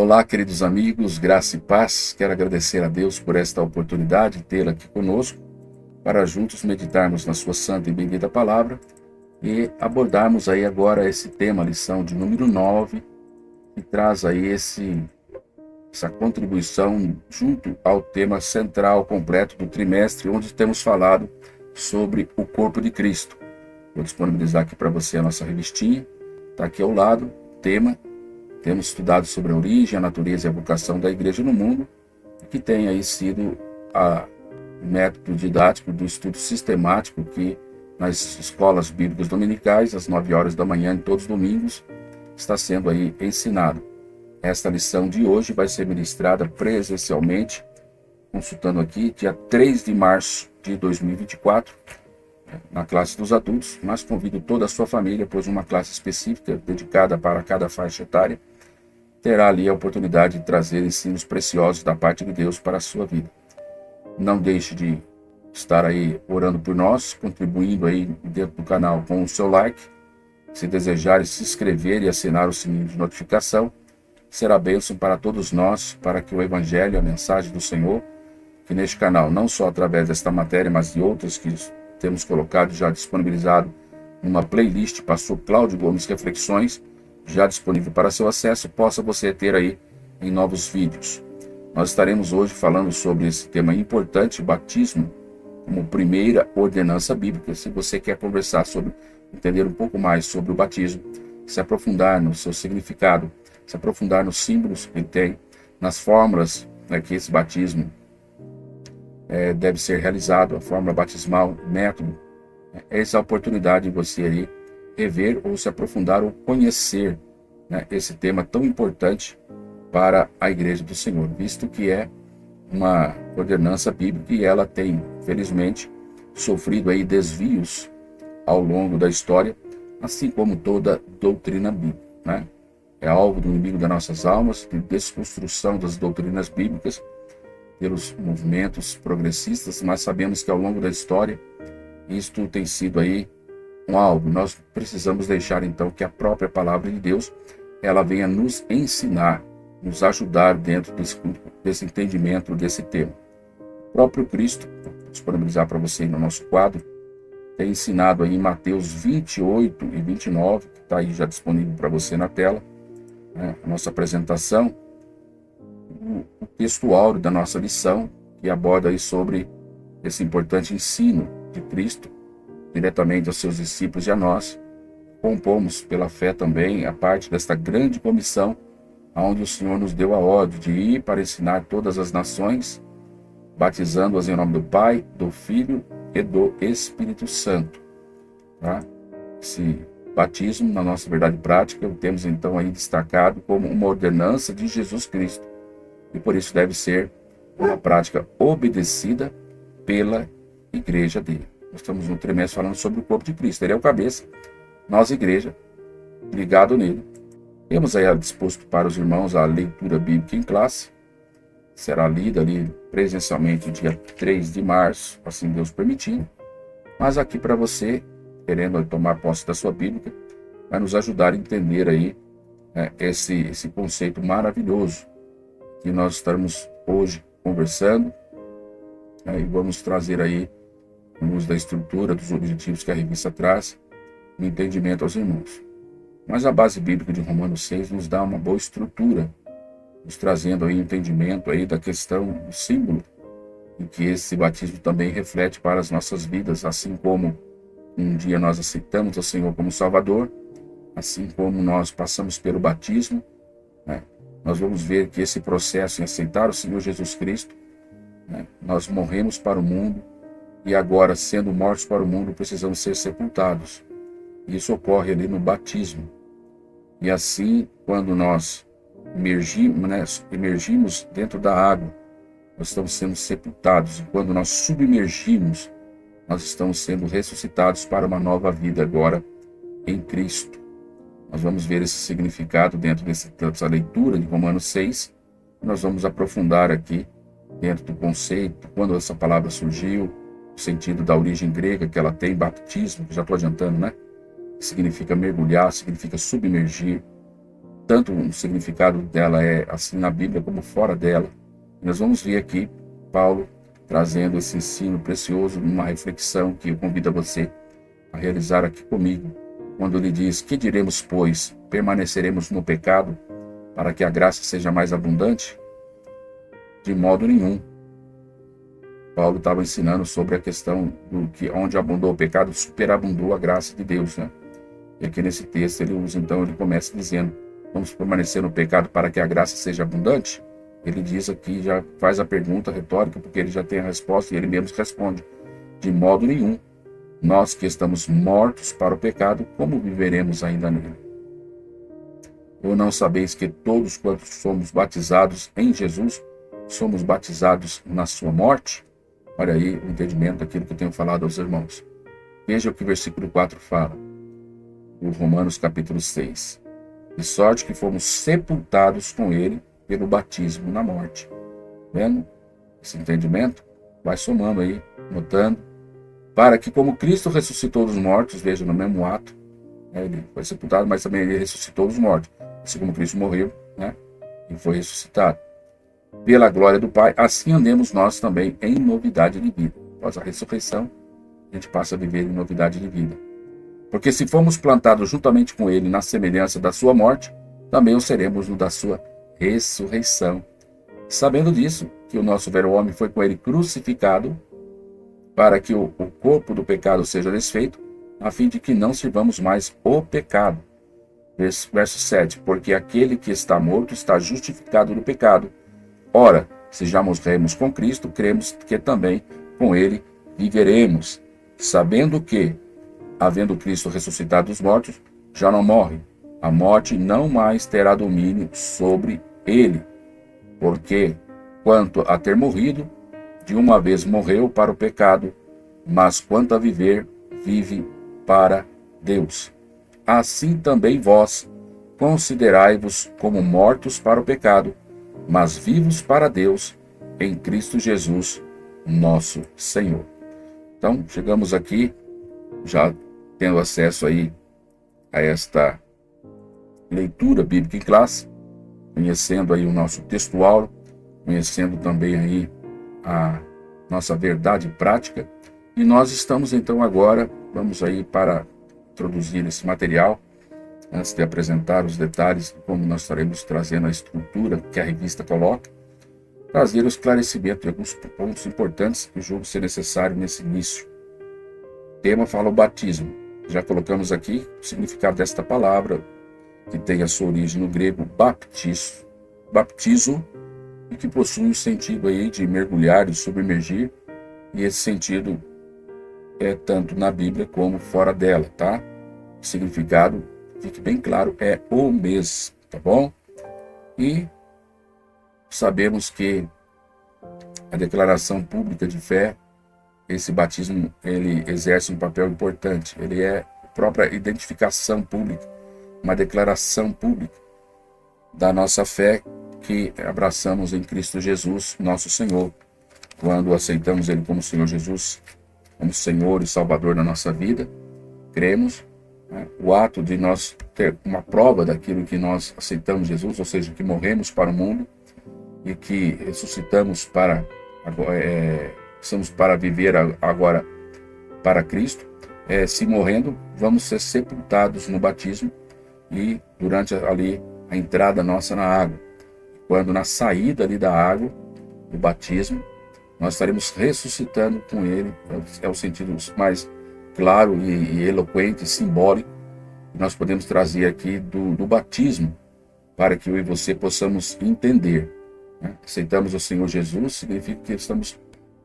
Olá, queridos amigos, graça e paz. Quero agradecer a Deus por esta oportunidade de tê-la aqui conosco, para juntos meditarmos na sua santa e bendita palavra e abordarmos aí agora esse tema, a lição de número 9, que traz aí essa contribuição junto ao tema central completo do trimestre, onde temos falado sobre o corpo de Cristo. Vou disponibilizar aqui para você a nossa revistinha, está aqui ao lado, tema. Temos estudado sobre a origem, a natureza e a vocação da igreja no mundo, que tem aí sido o método didático do estudo sistemático que nas escolas bíblicas dominicais, às 9 horas da manhã, em todos os domingos, está sendo aí ensinado. Esta lição de hoje vai ser ministrada presencialmente, consultando aqui, dia 3 de março de 2024, na classe dos adultos, mas convido toda a sua família, pois uma classe específica dedicada para cada faixa etária terá ali a oportunidade de trazer ensinos preciosos da parte de Deus para a sua vida. Não deixe de estar aí orando por nós, contribuindo aí dentro do canal com o seu like. Se desejar se inscrever e assinar o sininho de notificação, será bênção para todos nós, para que o Evangelho, a mensagem do Senhor, que neste canal, não só através desta matéria, mas de outras que temos colocado, já disponibilizado numa playlist, pastor Cláudio Gomes Reflexões, já disponível para seu acesso, possa você ter aí em novos vídeos. Nós estaremos hoje falando sobre esse tema importante, batismo, como primeira ordenança bíblica. Se você quer conversar sobre, entender um pouco mais sobre o batismo, se aprofundar no seu significado, se aprofundar nos símbolos que ele tem, nas fórmulas que esse batismo deve ser realizado, a fórmula batismal, método, essa é a oportunidade de você aí rever ou se aprofundar ou conhecer esse tema tão importante para a Igreja do Senhor, visto que é uma ordenança bíblica e ela tem, felizmente, sofrido aí desvios ao longo da história, assim como toda doutrina bíblica, É alvo do inimigo das nossas almas, de desconstrução das doutrinas bíblicas pelos movimentos progressistas, mas sabemos que ao longo da história isto tem sido aí um alvo. Nós precisamos deixar então que a própria palavra de Deus ela venha nos ensinar, nos ajudar dentro desse entendimento desse tema. O próprio Cristo, vou disponibilizar para você no nosso quadro, tem ensinado aí em Mateus 28 e 29, que está aí já disponível para você na tela, a nossa apresentação, o texto áureo da nossa lição, que aborda aí sobre esse importante ensino de Cristo, diretamente aos seus discípulos e a nós. Compomos pela fé também a parte desta grande comissão, onde o Senhor nos deu a ordem de ir para ensinar todas as nações, batizando-as em nome do Pai, do Filho e do Espírito Santo. Esse batismo, na nossa verdade prática, o temos então aí destacado como uma ordenança de Jesus Cristo, e por isso deve ser uma prática obedecida pela igreja dele. Nós estamos no trimestre falando sobre o corpo de Cristo. Ele é o cabeça, nós, igreja, ligado nele. Temos aí disposto para os irmãos a leitura bíblica em classe. Será lida ali presencialmente dia 3 de março, assim Deus permitindo. Mas aqui para você, querendo tomar posse da sua Bíblia, vai nos ajudar a entender aí esse conceito maravilhoso que nós estamos hoje conversando. E vamos trazer aí o uso da estrutura, dos objetivos que a revista traz, no entendimento aos irmãos. Mas a base bíblica de Romanos 6 nos dá uma boa estrutura, nos trazendo aí entendimento aí da questão do símbolo, e que esse batismo também reflete para as nossas vidas, assim como um dia nós aceitamos o Senhor como Salvador, assim como nós passamos pelo batismo, nós vamos ver que esse processo em aceitar o Senhor Jesus Cristo, nós morremos para o mundo, e agora, sendo mortos para o mundo, precisamos ser sepultados. Isso ocorre ali no batismo. E assim, quando nós emergimos dentro da água, nós estamos sendo sepultados. E quando nós submergimos, nós estamos sendo ressuscitados para uma nova vida agora em Cristo. Nós vamos ver esse significado dentro dessa leitura de Romanos 6. Nós vamos aprofundar aqui dentro do conceito, quando essa palavra surgiu, o sentido da origem grega que ela tem, batismo, que já estou adiantando, significa mergulhar, significa submergir. tanto o significado dela é assim na Bíblia como fora dela. Nós vamos ver aqui Paulo trazendo esse ensino precioso numa reflexão que eu convido a você a realizar aqui comigo, quando ele diz: que diremos, pois? Permaneceremos no pecado para que a graça seja mais abundante? De modo nenhum. Paulo estava ensinando sobre a questão do que onde abundou o pecado, superabundou a graça de Deus, né? E aqui nesse texto ele usa, então, ele começa dizendo: vamos permanecer no pecado para que a graça seja abundante? Ele diz aqui, já faz a pergunta retórica, porque ele já tem a resposta e ele mesmo responde: de modo nenhum. Nós que estamos mortos para o pecado, como viveremos ainda nele? Ou não sabeis que todos quantos somos batizados em Jesus, somos batizados na sua morte? Olha aí o entendimento daquilo que eu tenho falado aos irmãos. Veja o que o versículo 4 fala, do Romanos capítulo 6. De sorte que fomos sepultados com ele pelo batismo na morte. Vendo esse entendimento? Vai somando aí, notando. Para que, como Cristo ressuscitou dos mortos, veja, no mesmo ato, ele foi sepultado, mas também ele ressuscitou dos mortos. Assim como Cristo morreu, né, e foi ressuscitado. Pela glória do Pai, assim andemos nós também em novidade de vida. Após a ressurreição, a gente passa a viver em novidade de vida. Porque se fomos plantados juntamente com ele na semelhança da sua morte, também o seremos no da sua ressurreição. Sabendo disso, que o nosso velho homem foi com ele crucificado, para que o corpo do pecado seja desfeito, a fim de que não sirvamos mais o pecado. Verso 7. Porque aquele que está morto está justificado do pecado. Ora, se já morremos com Cristo, cremos que também com ele viveremos, sabendo que, havendo Cristo ressuscitado dos mortos, já não morre. A morte não mais terá domínio sobre ele. Porque, quanto a ter morrido, de uma vez morreu para o pecado, mas quanto a viver, vive para Deus. Assim também vós considerai-vos como mortos para o pecado, mas vivos para Deus em Cristo Jesus, nosso Senhor. Então, chegamos aqui, já tendo acesso aí a esta leitura bíblica em classe, conhecendo aí o nosso textual, conhecendo também aí a nossa verdade prática, e nós estamos então agora, vamos aí para introduzir esse material, antes de apresentar os detalhes de como nós estaremos trazendo a estrutura que a revista coloca, trazer o esclarecimento de alguns pontos importantes que eu julgo ser necessário nesse início. O tema fala o batismo. Já colocamos aqui o significado desta palavra, que tem a sua origem no grego baptizo, e que possui o sentido aí de mergulhar, de submergir, e esse sentido é tanto na Bíblia como fora dela, tá? O significado, fique bem claro, é o mesmo, tá bom? E sabemos que a declaração pública de fé, esse batismo, ele exerce um papel importante, ele é a própria identificação pública, uma declaração pública da nossa fé que abraçamos em Cristo Jesus, nosso Senhor. Quando aceitamos Ele como Senhor Jesus, como Senhor e Salvador da nossa vida, cremos, né, o ato de nós ter uma prova daquilo que nós aceitamos Jesus, ou seja, que morremos para o mundo e que ressuscitamos para, estamos para viver agora para Cristo. Se morrendo, vamos ser sepultados no batismo e durante ali a entrada nossa na água. Quando na saída ali da água, do batismo, nós estaremos ressuscitando com ele, é o sentido mais claro e eloquente, simbólico, que nós podemos trazer aqui do batismo, para que eu e você possamos entender. Né? Aceitamos o Senhor Jesus, significa que estamos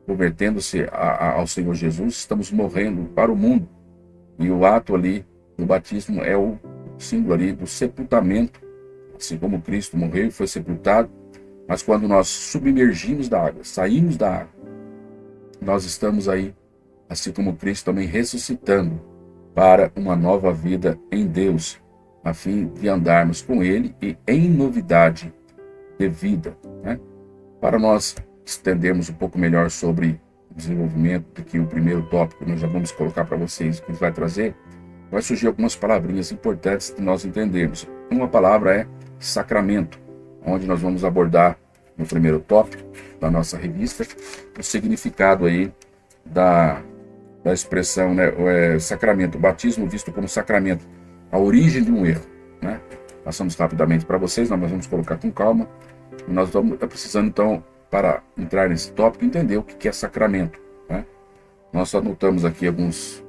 convertendo-se ao Senhor Jesus, estamos morrendo para o mundo, e o ato ali do batismo é o símbolo ali do sepultamento, assim como Cristo morreu e foi sepultado, mas quando nós submergimos da água, saímos da água, nós estamos aí, assim como Cristo, também ressuscitando para uma nova vida em Deus, a fim de andarmos com Ele e em novidade de vida. Né? Para nós estendermos um pouco melhor sobre o desenvolvimento, que o primeiro tópico nós já vamos colocar para vocês, o que vai trazer, vai surgir algumas palavrinhas importantes de nós entendermos. Uma palavra é sacramento, onde nós vamos abordar no primeiro tópico da nossa revista o significado aí da expressão, né, sacramento, batismo visto como sacramento, a origem de um erro, né? Passamos rapidamente para vocês, nós vamos colocar com calma. Nós estamos precisando, então, para entrar nesse tópico, entender o que é sacramento, né? Nós anotamos aqui alguns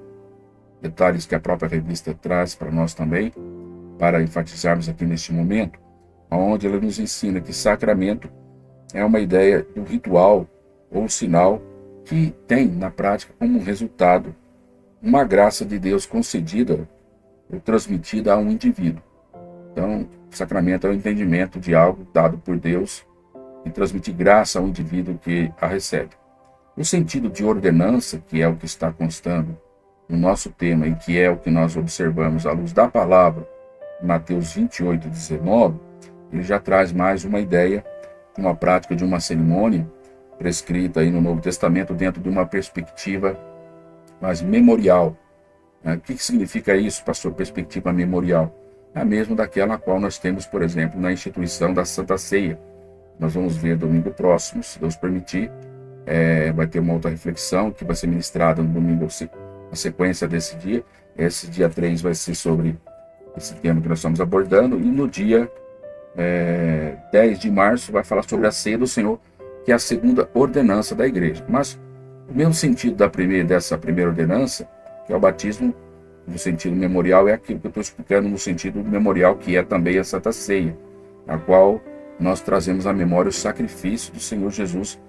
detalhes que a própria revista traz para nós também, para enfatizarmos aqui neste momento, onde ela nos ensina que sacramento é uma ideia do ritual ou sinal que tem, na prática, como resultado, uma graça de Deus concedida ou transmitida a um indivíduo. Então, sacramento é o entendimento de algo dado por Deus e transmitir graça ao indivíduo que a recebe. O sentido de ordenança, que é o que está constando no nosso tema e que é o que nós observamos à luz da palavra, Mateus 28, 19, ele já traz mais uma ideia de uma prática de uma cerimônia prescrita aí no Novo Testamento dentro de uma perspectiva mais memorial. O que significa isso, pastor? Perspectiva memorial? É a mesma daquela a qual nós temos, por exemplo, na instituição da Santa Ceia. Nós vamos ver domingo próximo, se Deus permitir. Vai ter uma outra reflexão que vai ser ministrada no domingo, na sequência desse dia. Esse dia 3 vai ser sobre esse tema que nós estamos abordando. E no dia 10 de março vai falar sobre a ceia do Senhor, que é a segunda ordenança da igreja. Mas o mesmo sentido dessa primeira ordenança, que é o batismo, no sentido memorial, é aquilo que eu estou explicando no sentido memorial, que é também a Santa Ceia, a qual nós trazemos à memória o sacrifício do Senhor Jesus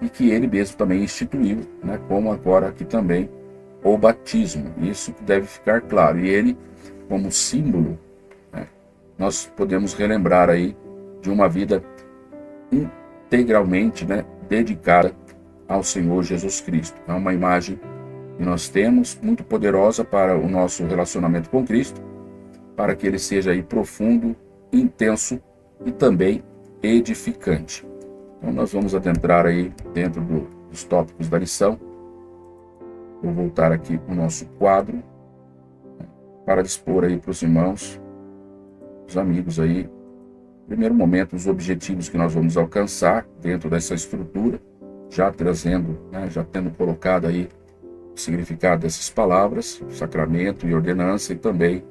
e que ele mesmo também instituiu, né, como agora aqui também o batismo. Isso deve ficar claro. E ele, como símbolo, né, nós podemos relembrar aí de uma vida integralmente, né, dedicada ao Senhor Jesus Cristo. É uma imagem que nós temos muito poderosa para o nosso relacionamento com Cristo, para que ele seja aí profundo, intenso e também edificante. Então nós vamos adentrar aí dentro dos tópicos da lição. Vou voltar aqui para o nosso quadro, né, para dispor aí para os irmãos, os amigos aí, primeiro momento, os objetivos que nós vamos alcançar dentro dessa estrutura, já trazendo, né, já tendo colocado aí o significado dessas palavras, sacramento e ordenança, e também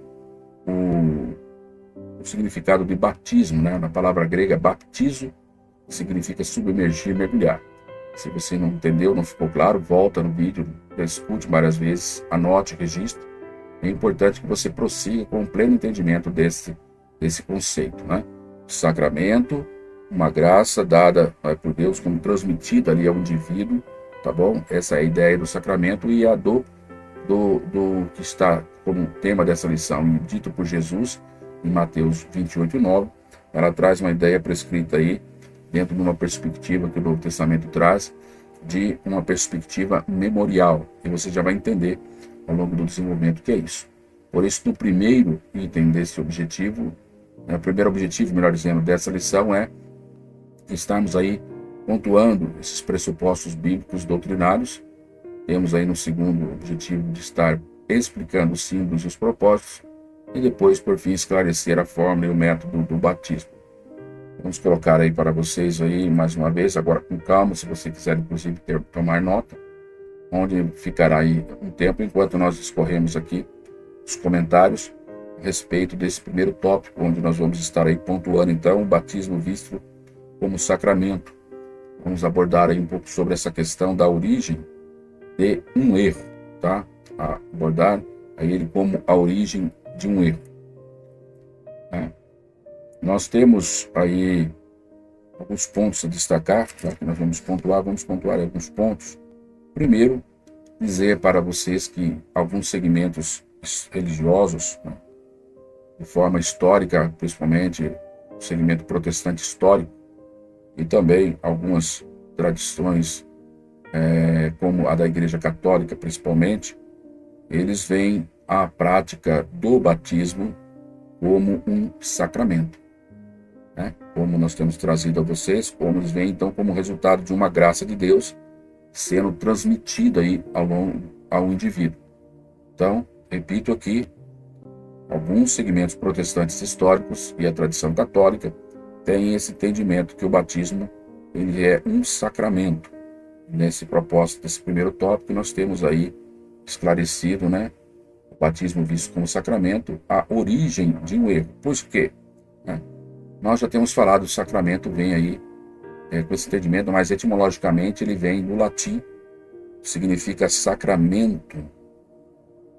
o significado de batismo, né? Na palavra grega, baptizo, significa submergir, mergulhar. Se você não entendeu, não ficou claro, volta no vídeo, escute várias vezes, anote, registre. É importante que você prossiga com o pleno entendimento desse conceito, né? Sacramento, uma graça dada por Deus, como transmitida ali ao indivíduo, tá bom? Essa é a ideia do sacramento e a do que está como tema dessa lição, e dito por Jesus em Mateus 28, 9, ela traz uma ideia prescrita aí, dentro de uma perspectiva que o Novo Testamento traz, de uma perspectiva memorial, e você já vai entender ao longo do desenvolvimento o que é isso. Por isso, no primeiro item desse objetivo, o primeiro objetivo, melhor dizendo, dessa lição é estarmos aí pontuando esses pressupostos bíblicos doutrinários. Temos aí no segundo objetivo de estar explicando os símbolos e os propósitos, e depois, por fim, esclarecer a forma e o método do batismo. Vamos colocar aí para vocês aí, mais uma vez, agora com calma, se você quiser, inclusive, tomar nota, onde ficará aí um tempo, enquanto nós discorremos aqui os comentários a respeito desse primeiro tópico, onde nós vamos estar aí pontuando, então, o batismo visto como sacramento. Vamos abordar aí um pouco sobre essa questão da origem de um erro, tá? Abordar aí ele como a origem de um erro. Nós temos aí alguns pontos a destacar, já que nós vamos pontuar alguns pontos. Primeiro, dizer para vocês que alguns segmentos religiosos, né, de forma histórica, principalmente o segmento protestante histórico, e também algumas tradições, como a da Igreja Católica, principalmente, eles veem a prática do batismo como um sacramento, né? Como nós temos trazido a vocês, como eles veem, então, como resultado de uma graça de Deus sendo transmitida aí ao indivíduo. Então, repito aqui, Alguns segmentos protestantes históricos e a tradição católica têm esse entendimento que o batismo ele é um sacramento. Nesse propósito desse primeiro tópico, nós temos aí esclarecido, né, o batismo visto como sacramento, a origem de um erro. Pois que, né, nós já temos falado, o sacramento vem aí com esse entendimento, mas etimologicamente ele vem do latim, significa sacramento,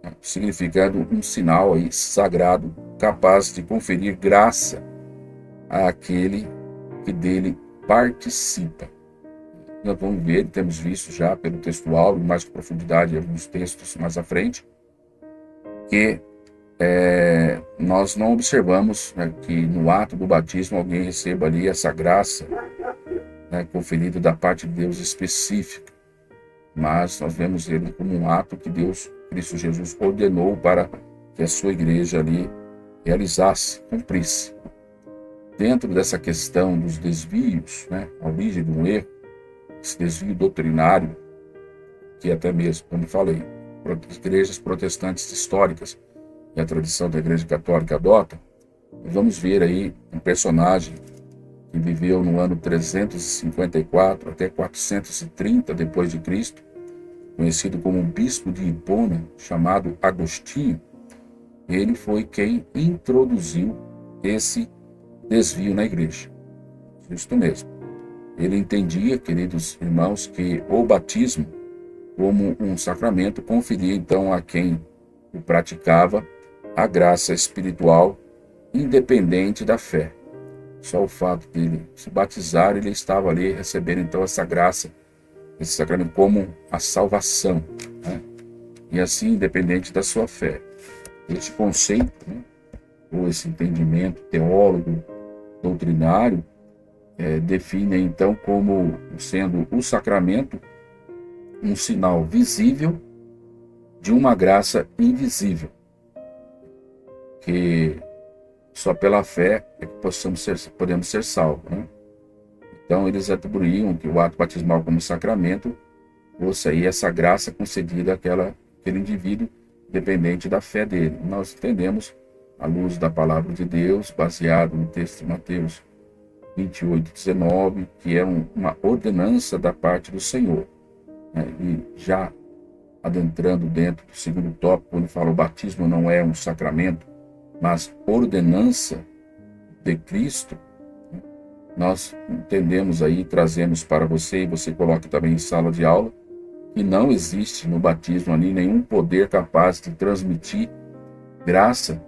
né, significando um sinal aí sagrado, capaz de conferir graça àquele que dele participa. Nós vamos ver, temos visto já pelo textual, e mais com profundidade em alguns textos mais à frente, que nós não observamos, né, que no ato do batismo alguém receba ali essa graça, né, conferida da parte de Deus específica, mas nós vemos ele como um ato que Deus, Cristo Jesus, ordenou para que a sua igreja ali realizasse, cumprisse. Dentro dessa questão dos desvios, né, a origem de um erro, esse desvio doutrinário, que até mesmo, como falei, igrejas protestantes históricas e a tradição da Igreja Católica adota, vamos ver aí um personagem que viveu no ano 354 até 430 depois de Cristo, conhecido como um bispo de Hipona, chamado Agostinho. Ele foi quem introduziu esse desvio na igreja. Isso mesmo. Ele entendia, queridos irmãos, que o batismo, como um sacramento, conferia então a quem o praticava a graça espiritual independente da fé. Só o fato dele se batizar, ele estava ali recebendo então essa graça, esse sacramento como a salvação, né? E assim, independente da sua fé. Este conceito, né, ou esse entendimento teólogo, doutrinário, define então como sendo o sacramento um sinal visível de uma graça invisível, que só pela fé é que podemos ser salvos, né? Então eles atribuíam que o ato batismal como sacramento fosse aí essa graça concedida àquele indivíduo, dependente da fé dele. Nós entendemos, à luz da palavra de Deus, baseado no texto de Mateus 28:19, que é uma ordenança da parte do Senhor, né? E já adentrando dentro do segundo tópico, quando fala o batismo não é um sacramento, mas ordenança de Cristo, né? Nós entendemos aí, trazemos para você, e você coloca também em sala de aula, que não existe no batismo ali nenhum poder capaz de transmitir graça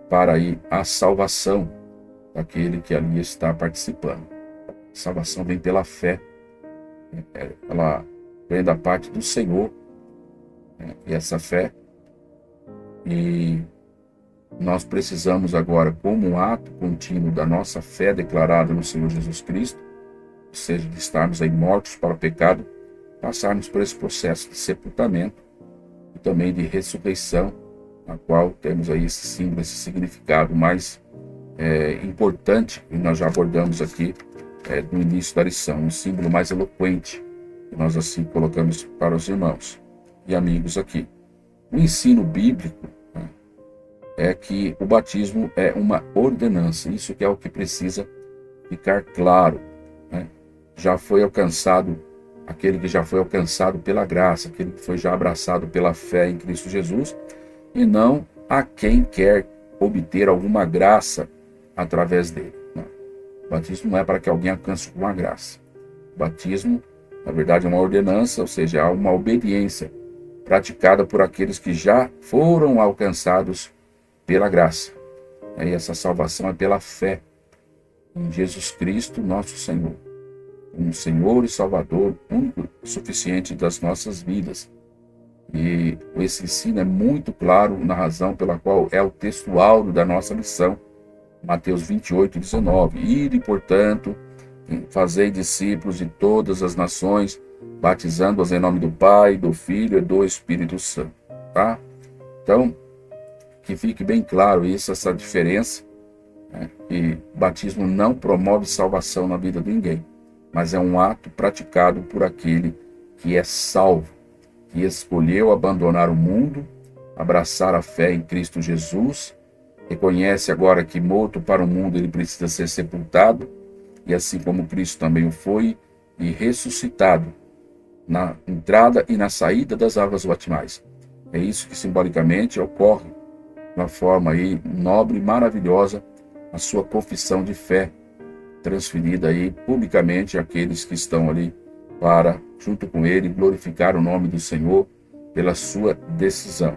para aí a salvação daquele que ali está participando. A salvação vem pela fé, ela vem da parte do Senhor, né? E essa fé, e nós precisamos agora, como um ato contínuo da nossa fé declarada no Senhor Jesus Cristo, ou seja, de estarmos aí mortos para o pecado, passarmos por esse processo de sepultamento e também de ressurreição, na qual temos aí esse símbolo, esse significado mais importante, que nós já abordamos aqui no início da lição, um símbolo mais eloquente, que nós assim colocamos para os irmãos e amigos aqui. O ensino bíblico, né, é que o batismo é uma ordenança, isso que é o que precisa ficar claro, né? Já foi alcançado, aquele que já foi alcançado pela graça, aquele que foi já abraçado pela fé em Cristo Jesus, e não a quem quer obter alguma graça através dele. Não. O batismo não é para que alguém alcance uma graça. O batismo, na verdade, é uma ordenança, ou seja, é uma obediência praticada por aqueles que já foram alcançados pela graça. E essa salvação é pela fé em Jesus Cristo, nosso Senhor. Um Senhor e Salvador único, suficiente das nossas vidas. E esse ensino é muito claro na razão pela qual é o texto áureo da nossa lição, Mateus 28:19. Ide, portanto, fazei discípulos de todas as nações, batizando-os em nome do Pai, do Filho e do Espírito Santo. Tá? Então, que fique bem claro isso, essa diferença, né? Que o batismo não promove salvação na vida de ninguém, mas é um ato praticado por aquele que é salvo, que escolheu abandonar o mundo, abraçar a fé em Cristo Jesus reconhece agora que morto para o mundo ele precisa ser sepultado, e assim como Cristo também o foi, e ressuscitado na entrada e na saída das águas batismais. É isso que simbolicamente ocorre de uma forma aí nobre e maravilhosa, a sua confissão de fé, transferida aí publicamente àqueles que estão ali para, junto com ele, glorificar o nome do Senhor pela sua decisão.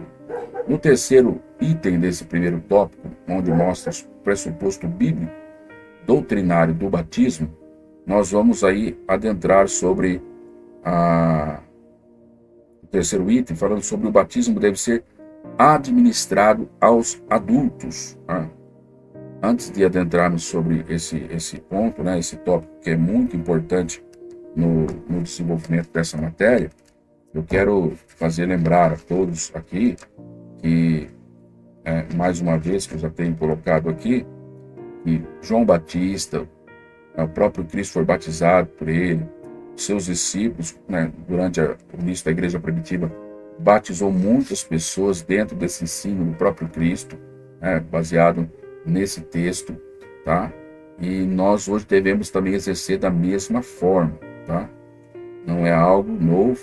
No terceiro item desse primeiro tópico, onde mostra o pressuposto bíblico doutrinário do batismo, nós vamos aí adentrar sobre o terceiro item, falando sobre o batismo deve ser administrado aos adultos. Antes de adentrarmos sobre esse ponto, esse tópico que é muito importante no desenvolvimento dessa matéria, eu quero fazer lembrar a todos aqui que, mais uma vez, que eu já tenho colocado aqui, que João Batista, o próprio Cristo foi batizado por ele, seus discípulos, durante o início da igreja primitiva, batizou muitas pessoas dentro desse ensino do próprio Cristo, baseado nesse texto, tá? E nós hoje devemos também exercer da mesma forma, tá? Não é algo novo,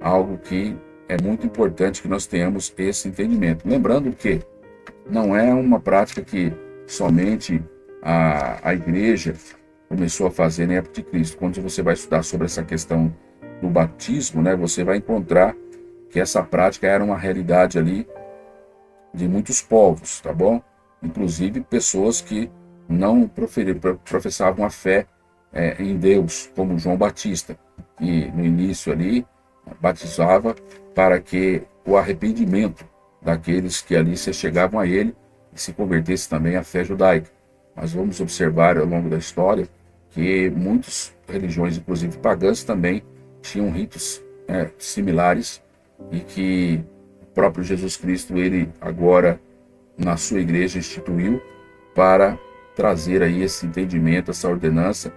algo que é muito importante que nós tenhamos esse entendimento. Lembrando que não é uma prática que somente a igreja começou a fazer na época de Cristo. Quando você vai estudar sobre essa questão do batismo, você vai encontrar que essa prática era uma realidade ali de muitos povos, tá bom? Inclusive pessoas que não professavam a fé em Deus, como João Batista, que no início ali batizava para que o arrependimento daqueles que ali se chegavam a ele e se convertesse também à fé judaica. Mas vamos observar ao longo da história que muitas religiões, inclusive pagãs, também tinham ritos similares, e que o próprio Jesus Cristo, ele agora na sua igreja instituiu para trazer aí esse entendimento, essa ordenança,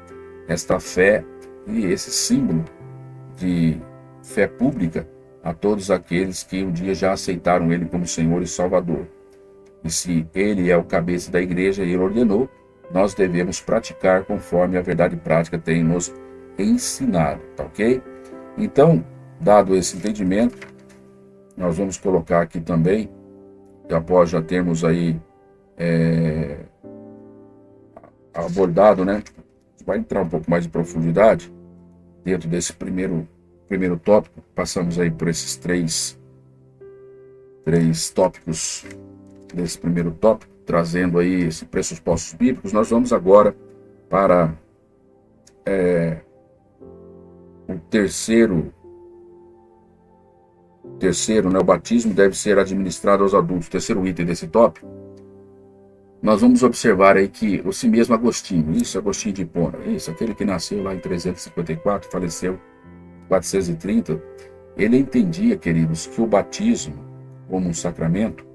esta fé e esse símbolo de fé pública a todos aqueles que um dia já aceitaram ele como Senhor e Salvador. E se ele é o cabeça da igreja e ele ordenou, nós devemos praticar conforme a verdade prática tem nos ensinado, tá ok? Então, dado esse entendimento, nós vamos colocar aqui também, após já termos aí abordado, vai entrar um pouco mais de profundidade dentro desse primeiro tópico. Passamos aí por esses três tópicos desse primeiro tópico, trazendo aí esses pressupostos bíblicos. Nós vamos agora para o terceiro, o batismo deve ser administrado aos adultos. O terceiro item desse tópico, nós vamos observar aí que o si mesmo Agostinho de Hipona, aquele que nasceu lá em 354, faleceu em 430, ele entendia, queridos, que o batismo como um sacramento,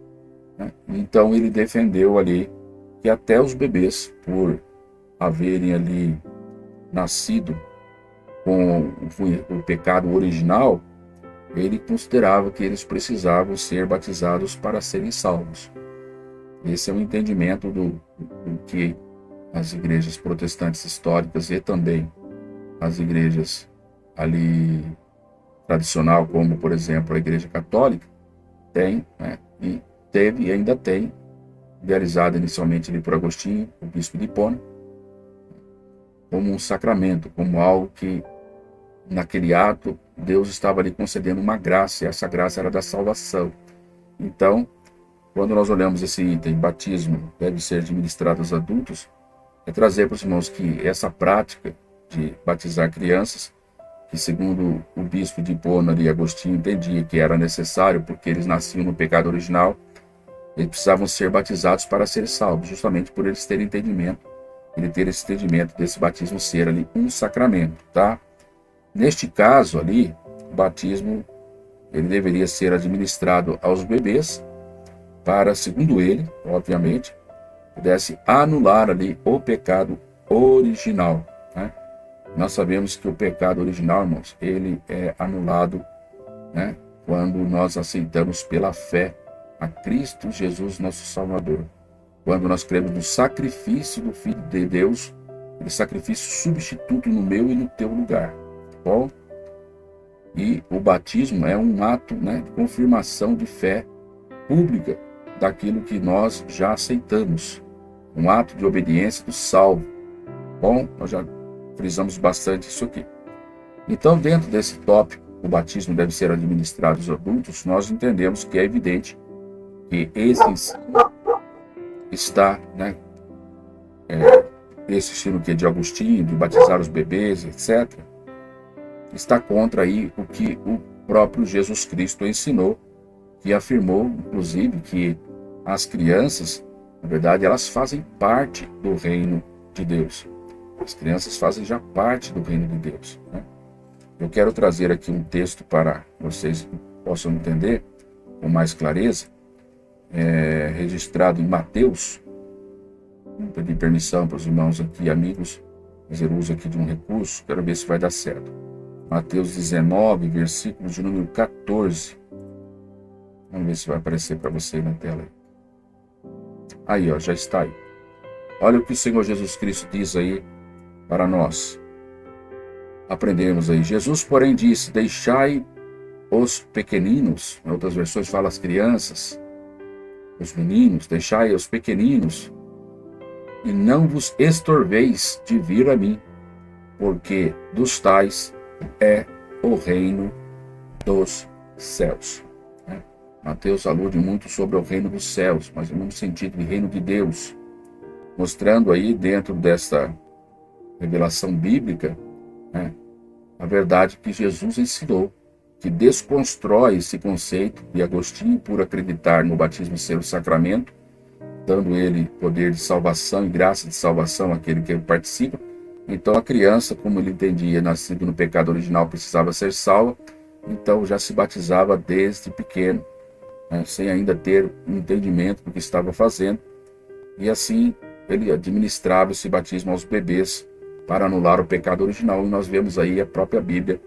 então ele defendeu ali que até os bebês, por haverem ali nascido com o pecado original, ele considerava que eles precisavam ser batizados para serem salvos. Esse é o entendimento do que as igrejas protestantes históricas e também as igrejas ali tradicional, como por exemplo a Igreja Católica, tem, e teve e ainda tem, idealizada inicialmente ali por Agostinho, o bispo de Hipona, como um sacramento, como algo que naquele ato Deus estava ali concedendo uma graça, e essa graça era da salvação. Então, quando nós olhamos esse item, batismo deve ser administrado aos adultos, é trazer para os irmãos que essa prática de batizar crianças, que segundo o bispo de Hipona e Agostinho entendia que era necessário porque eles nasciam no pecado original, eles precisavam ser batizados para ser salvos, justamente por eles terem entendimento, ele ter esse entendimento desse batismo ser ali um sacramento, tá? Neste caso ali, o batismo ele deveria ser administrado aos bebês para, segundo ele, obviamente, pudesse anular ali o pecado original, Nós sabemos que o pecado original, irmãos, ele é anulado, quando nós aceitamos pela fé a Cristo Jesus, nosso Salvador. quando nós cremos no sacrifício do Filho de Deus, aquele sacrifício substituto no meu e no teu lugar, tá bom? E o batismo é um ato, né, de confirmação de fé pública daquilo que nós já aceitamos, um ato de obediência do salvo. Bom, nós já frisamos bastante isso aqui. Então, dentro desse tópico, o batismo deve ser administrado aos adultos, nós entendemos que é evidente que esse ensino está, né, esse ensino que é de Agostinho, de batizar os bebês, etc., está contra aí o que o próprio Jesus Cristo ensinou, que afirmou, inclusive, que as crianças, na verdade, elas fazem parte do reino de Deus. As crianças fazem já parte do reino de Deus, né? Eu quero trazer aqui um texto para vocês possam entender com mais clareza, registrado em Mateus. Vou pedir permissão para os irmãos aqui, amigos, fazer uso aqui de um recurso, quero ver se vai dar certo. Mateus 19, versículo de número 14. Vamos ver se vai aparecer para você aí na tela. Aí, ó, já está aí. Olha o que o Senhor Jesus Cristo diz aí para nós. Aprendemos aí. Jesus, porém, disse: deixai os pequeninos, em outras versões fala as crianças, os meninos, deixai os pequeninos, e não vos estorveis de vir a mim, porque dos tais é o reino dos céus. Mateus alude muito sobre o reino dos céus, mas no sentido de reino de Deus, mostrando aí dentro dessa revelação bíblica, a verdade que Jesus ensinou, que desconstrói esse conceito de Agostinho por acreditar no batismo ser o sacramento, dando ele poder de salvação e graça de salvação àquele que participa. Então a criança, como ele entendia, nascido no pecado original, precisava ser salva, então já se batizava desde pequeno, sem ainda ter um entendimento do que estava fazendo, e assim ele administrava esse batismo aos bebês para anular o pecado original. E nós vemos aí a própria Bíblia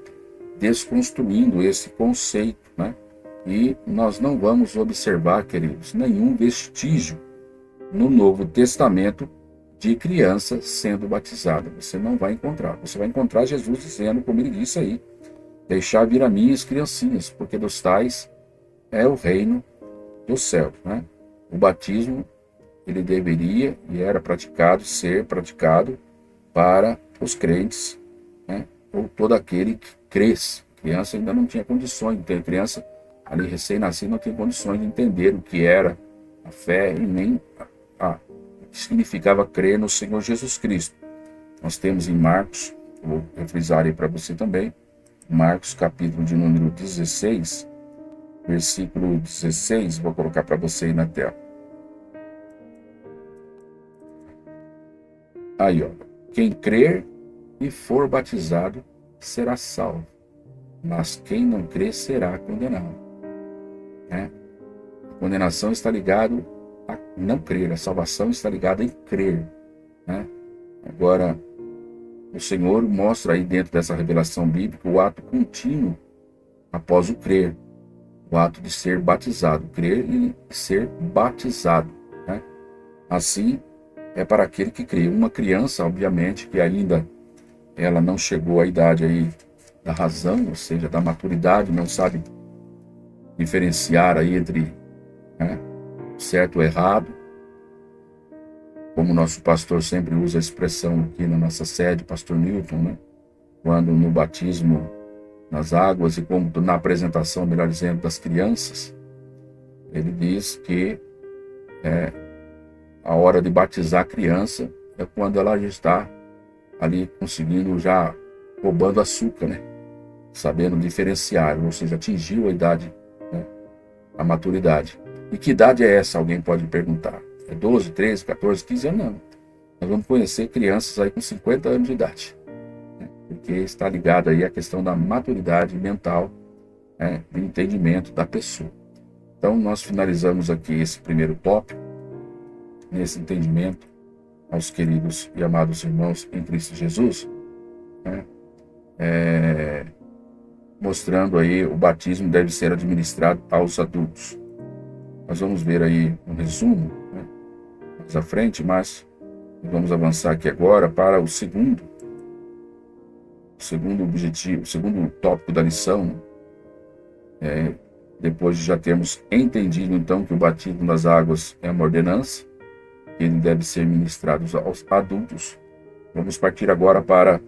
desconstruindo esse conceito, né? E nós não vamos observar, queridos, nenhum vestígio no Novo Testamento de criança sendo batizada. Você não vai encontrar. Você vai encontrar Jesus dizendo, como ele disse aí, deixar vir a mim as criancinhas, porque dos tais é o reino do céu, né? O batismo, ele deveria e era praticado, ser praticado para os crentes, né? Ou todo aquele que cresce. Criança ainda não tinha condições, criança ali recém-nascida não tinha condições de entender o que era a fé e nem o que significava crer no Senhor Jesus Cristo. Nós temos em Marcos, vou refrisar aí para você também, Marcos capítulo de número 16, versículo 16, vou colocar para você aí na tela. Aí, ó. Quem crer e for batizado será salvo, mas quem não crer será condenado. A condenação está ligada a não crer, a salvação está ligada em crer. Agora, o Senhor mostra aí dentro dessa revelação bíblica o ato contínuo após o crer, o ato de ser batizado, crer e ser batizado. Assim, é para aquele que crê. Uma criança, obviamente, que ainda ela não chegou à idade aí da razão, ou seja, da maturidade, não sabe diferenciar aí entre certo ou errado. Como o nosso pastor sempre usa a expressão aqui na nossa sede, pastor Newton, quando no batismo nas águas e como na apresentação, melhor dizendo, das crianças, ele diz que a hora de batizar a criança é quando ela já está ali conseguindo, já roubando açúcar, sabendo diferenciar, ou seja, atingiu a idade, a maturidade. E que idade é essa? Alguém pode perguntar. É 12, 13, 14, 15 anos? Não. Nós vamos conhecer crianças aí com 50 anos de idade, porque está ligado aí à questão da maturidade mental, do entendimento da pessoa. Então, nós finalizamos aqui esse primeiro tópico, nesse entendimento aos queridos e amados irmãos em Cristo Jesus, mostrando aí o batismo deve ser administrado aos adultos. Nós vamos ver aí um resumo, à frente, mas vamos avançar aqui agora para o segundo objetivo, o segundo tópico da lição. Depois de já termos entendido então que o batismo nas águas é uma ordenança, que ele deve ser ministrado aos adultos, vamos partir agora para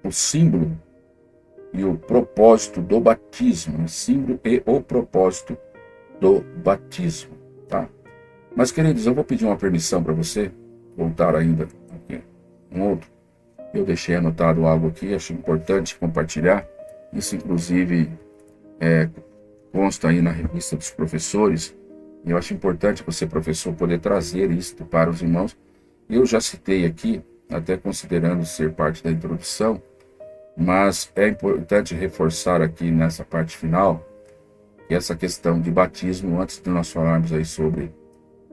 o símbolo e o propósito do batismo, o símbolo e o propósito do batismo, tá? Mas, queridos, eu vou pedir uma permissão para você voltar ainda aqui, eu deixei anotado algo aqui, acho importante compartilhar, isso inclusive consta aí na revista dos professores, e eu acho importante você, professor, poder trazer isto para os irmãos. Eu já citei aqui, até considerando ser parte da introdução, mas é importante reforçar aqui nessa parte final, que essa questão de batismo, antes de nós falarmos aí sobre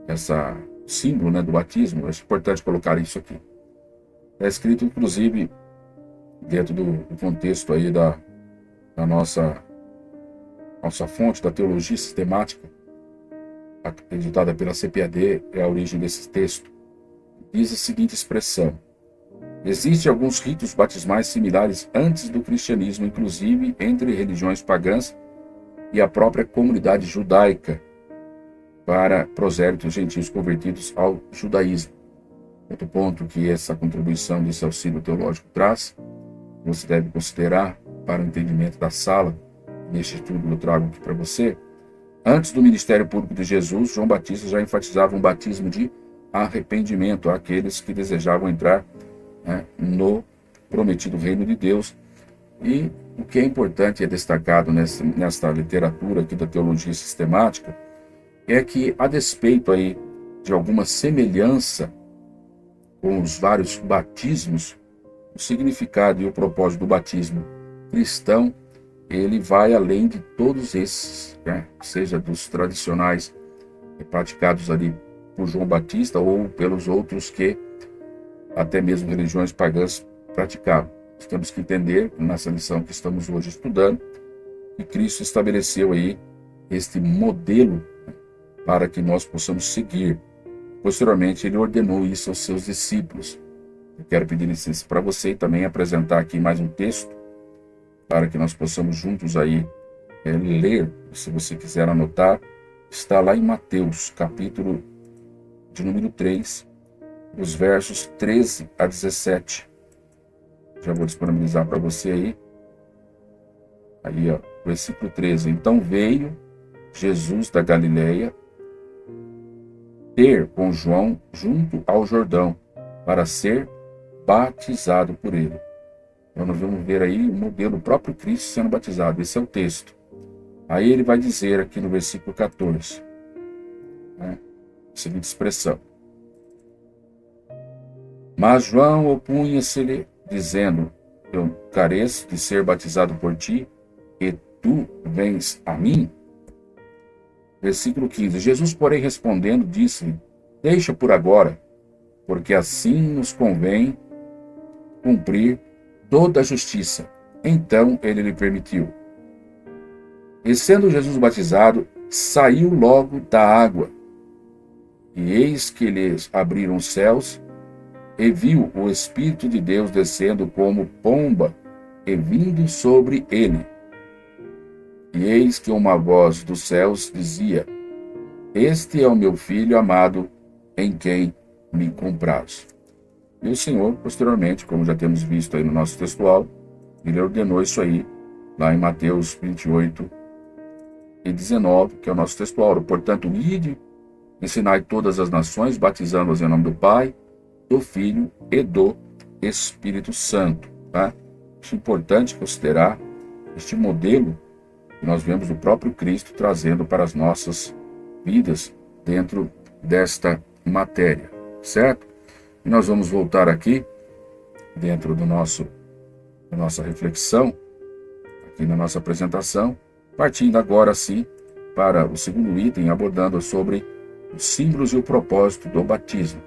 essa símbolo, né, do batismo, acho importante colocar isso aqui. É escrito, inclusive, dentro do contexto aí da nossa fonte da teologia sistemática, acreditada pela CPAD, é a origem desse texto. Diz a seguinte expressão: existem alguns ritos batismais similares antes do cristianismo, inclusive entre religiões pagãs e a própria comunidade judaica, para prosélitos gentios convertidos ao judaísmo. Outro ponto que essa contribuição desse auxílio teológico traz, você deve considerar para o entendimento da sala, neste estudo eu trago aqui para você. Antes do ministério público de Jesus, João Batista já enfatizava um batismo de arrependimento àqueles que desejavam entrar no prometido reino de Deus. E o que é importante e é destacado nesta literatura aqui da teologia sistemática é que, a despeito aí de alguma semelhança com os vários batismos, o significado e o propósito do batismo cristão, ele vai além de todos esses, seja dos tradicionais praticados ali por João Batista ou pelos outros que até mesmo religiões pagãs praticavam. Nós temos que entender, nessa lição que estamos hoje estudando, que Cristo estabeleceu aí este modelo para que nós possamos seguir. Posteriormente, ele ordenou isso aos seus discípulos. Eu quero pedir licença para você e também apresentar aqui mais um texto para que nós possamos juntos aí ler. Se você quiser anotar, está lá em Mateus, capítulo de número 3, os versos 13 a 17. Já vou disponibilizar para você aí. Aí, ó, versículo 13. Então veio Jesus da Galileia ter com João junto ao Jordão, para ser batizado por ele. Então nós vamos ver aí o modelo do próprio Cristo sendo batizado. Esse é o texto. Aí ele vai dizer aqui no versículo 14, a seguinte expressão: mas João opunha-se-lhe, dizendo: eu careço de ser batizado por ti, e tu vens a mim? Versículo 15. Jesus, porém, respondendo, disse-lhe: deixa por agora, porque assim nos convém cumprir toda a justiça. Então ele lhe permitiu. E sendo Jesus batizado, saiu logo da água. E eis que lhes abriram os céus, e viu o Espírito de Deus descendo como pomba e vindo sobre ele. E eis que uma voz dos céus dizia: este é o meu filho amado, em quem me comprazo. E o Senhor, posteriormente, como já temos visto aí no nosso textual, ele ordenou isso aí, lá em Mateus 28 e 19, que é o nosso textual. Portanto, ide, ensinai todas as nações, batizando-as em nome do Pai, do Filho e do Espírito Santo. Tá? Acho importante considerar este modelo que nós vemos do próprio Cristo trazendo para as nossas vidas dentro desta matéria, certo? E nós vamos voltar aqui dentro da nossa reflexão, aqui na nossa apresentação, partindo agora sim para o segundo item, abordando sobre os símbolos e o propósito do batismo.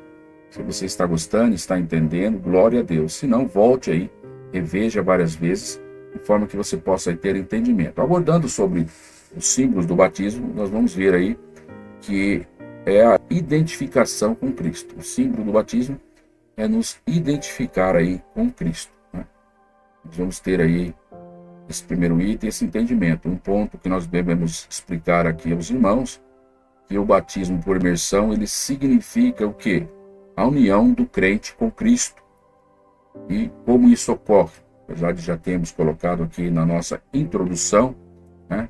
Se você está gostando, está entendendo, glória a Deus. Se não, volte aí, reveja várias vezes, de forma que você possa ter entendimento. Abordando sobre os símbolos do batismo, nós vamos ver aí que é a identificação com Cristo. O símbolo do batismo é nos identificar aí com Cristo, né? Nós vamos ter aí esse primeiro item, esse entendimento. Um ponto que nós devemos explicar aqui aos irmãos, que o batismo por imersão, ele significa o quê? A união do crente com Cristo. E como isso ocorre? Apesar de já termos colocado aqui na nossa introdução, né,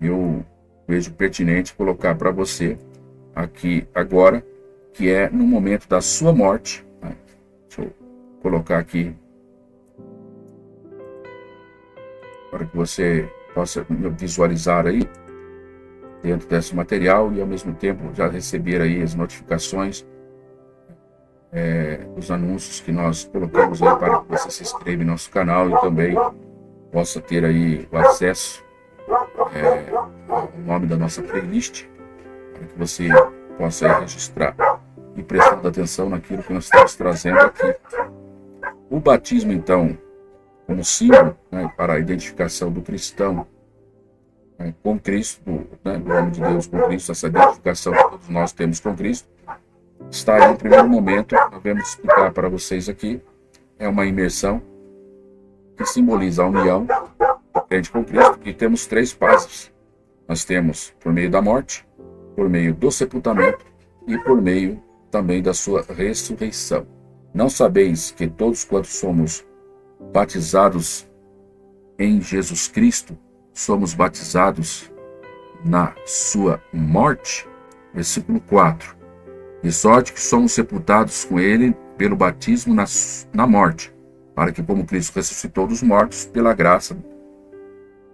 eu vejo pertinente colocar para você aqui agora, que é no momento da sua morte, né? Deixa eu colocar aqui para que você possa visualizar aí dentro desse material e ao mesmo tempo já receber aí as notificações dos anúncios que nós colocamos aí para que você se inscreva em nosso canal e também possa ter aí o acesso ao nome da nossa playlist, para que você possa aí registrar e prestando atenção naquilo que nós estamos trazendo aqui. O batismo, então, como símbolo, né, para a identificação do cristão, né, com Cristo, do homem de Deus com Cristo, essa identificação que todos nós temos com Cristo, está aí no primeiro momento. Nós vamos explicar para vocês aqui. É uma imersão que simboliza a união do crente com Cristo, e temos 3 passos. Nós temos por meio da morte, por meio do sepultamento e por meio também da sua ressurreição. Não sabeis que todos quantos somos batizados em Jesus Cristo, somos batizados na sua morte? Versículo 4. De sorte que somos sepultados com ele pelo batismo na morte, para que, como Cristo ressuscitou dos mortos, pela graça,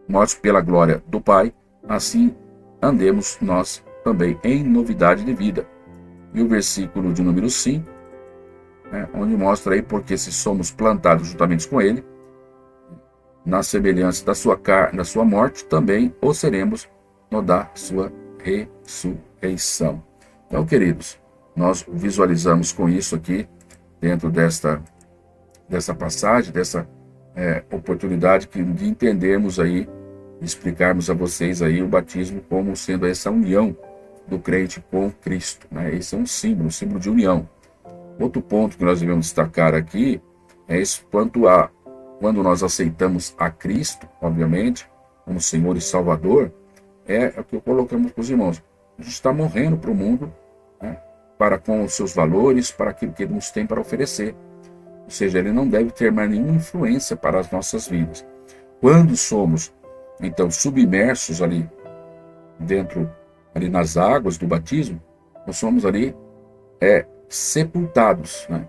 mortos pela glória do Pai, assim andemos nós também em novidade de vida. E o versículo de número 5, onde mostra aí, porque se somos plantados juntamente com ele, na semelhança da sua morte, também o seremos no da sua ressurreição. Então, queridos, nós visualizamos com isso aqui, dentro dessa passagem, dessa oportunidade de entendermos aí, explicarmos a vocês aí o batismo como sendo essa união do crente com Cristo, né? Esse é um símbolo de união. Outro ponto que nós devemos destacar aqui é isso quando nós aceitamos a Cristo, obviamente, como Senhor e Salvador, é o que colocamos para os irmãos. A gente está morrendo para o mundo, né, para com os seus valores, para aquilo que ele nos tem para oferecer. Ou seja, ele não deve ter mais nenhuma influência para as nossas vidas. Quando somos, então, submersos ali nas águas do batismo, nós somos ali sepultados, né?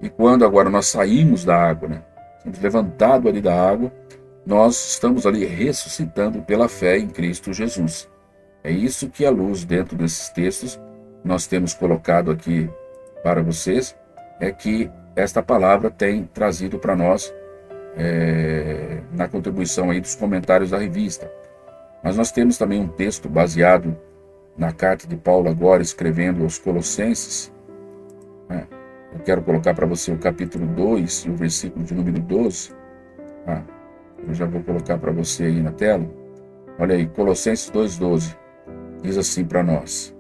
E quando agora nós saímos da água, né, somos levantados ali da água, nós estamos ali ressuscitando pela fé em Cristo Jesus. É isso que, à luz dentro desses textos, nós temos colocado aqui para vocês, é que esta palavra tem trazido para nós na contribuição aí dos comentários da revista. Mas nós temos também um texto baseado na carta de Paulo agora, escrevendo aos Colossenses, né? Eu quero colocar para você o capítulo 2 e o versículo de número 12. Eu já vou colocar para você aí na tela. Olha aí, Colossenses 2,12. Diz assim para nós: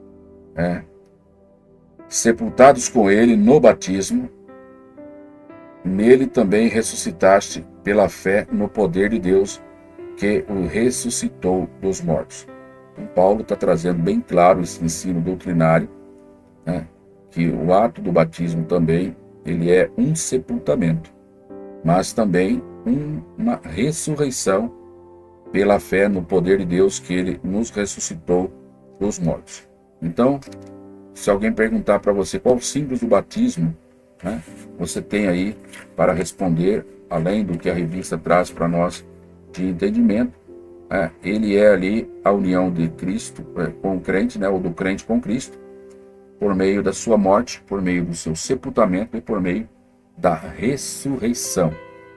sepultados com ele no batismo, nele também ressuscitaste pela fé no poder de Deus, que o ressuscitou dos mortos. Então, Paulo está trazendo bem claro esse ensino doutrinário, né, que o ato do batismo também ele é um sepultamento, mas também uma ressurreição pela fé no poder de Deus, que ele nos ressuscitou dos mortos. Então, se alguém perguntar para você qual o símbolo do batismo, né, você tem aí para responder, além do que a revista traz para nós de entendimento, ele é ali a união de Cristo com o crente, né, ou do crente com Cristo, por meio da sua morte, por meio do seu sepultamento e por meio da ressurreição.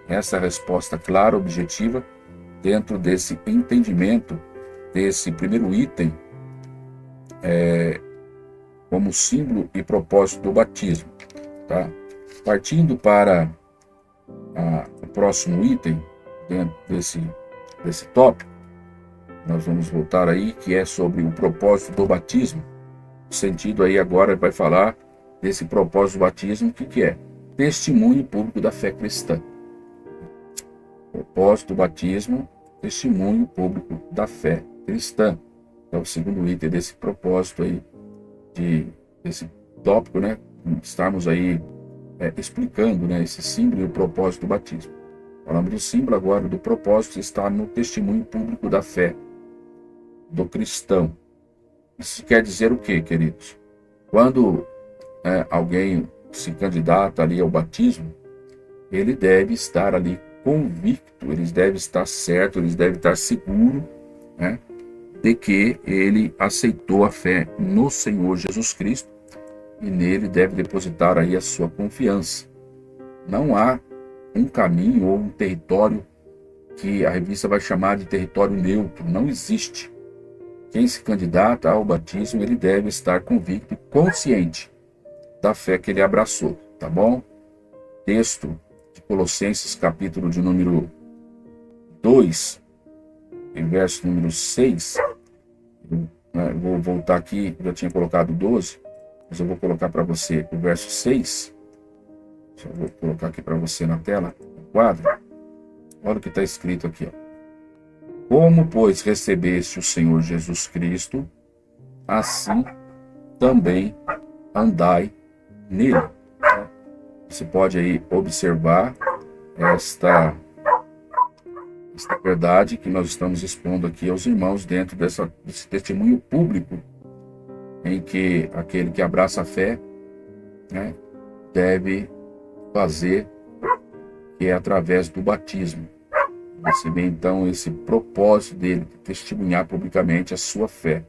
Essa é a resposta clara, objetiva, dentro desse entendimento, desse primeiro item, como símbolo e propósito do batismo. Tá? Partindo para o próximo item, dentro desse desse tópico, nós vamos voltar aí, que é sobre o propósito do batismo. O sentido aí agora vai falar desse propósito do batismo, o que é? Testemunho público da fé cristã. Propósito do batismo, testemunho público da fé cristã. É o segundo item desse propósito aí, desse tópico, né? Estamos aí explicando, né, esse símbolo e o propósito do batismo. Falamos do símbolo agora, do propósito, está no testemunho público da fé do cristão. Isso quer dizer o quê, queridos? Quando alguém se candidata ali ao batismo, ele deve estar ali convicto, ele deve estar certo, ele deve estar seguro, né, de que ele aceitou a fé no Senhor Jesus Cristo e nele deve depositar aí a sua confiança. Não há um caminho ou um território que a revista vai chamar de território neutro, não existe. Quem se candidata ao batismo, ele deve estar convicto e consciente da fé que ele abraçou, tá bom? Texto de Colossenses, capítulo de número 2, e verso número 6. Eu vou voltar aqui, eu já tinha colocado 12, mas eu vou colocar para você o verso 6. Só vou colocar aqui para você na tela, no quadro. Olha o que está escrito aqui, ó. Como, pois, recebeste o Senhor Jesus Cristo, assim também andai nele. Você pode aí observar esta verdade que nós estamos expondo aqui aos irmãos dentro desse testemunho público em que aquele que abraça a fé, né, deve fazer, que é através do batismo. Você vê então esse propósito dele, de testemunhar publicamente a sua fé.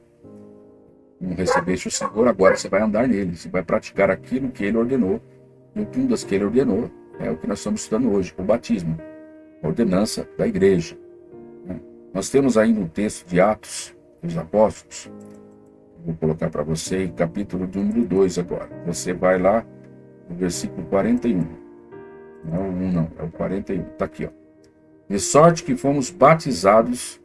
Como recebeste o Senhor, agora você vai andar nele, você vai praticar aquilo que ele ordenou, e o que das que ele ordenou é o que nós estamos estudando hoje, o batismo, a ordenança da igreja. Nós temos ainda um texto de Atos dos Apóstolos, vou colocar para você, capítulo número 2 agora. Você vai lá no versículo 41. Não é o 1, não, é o 41. Está aqui, ó. De sorte que fomos batizados,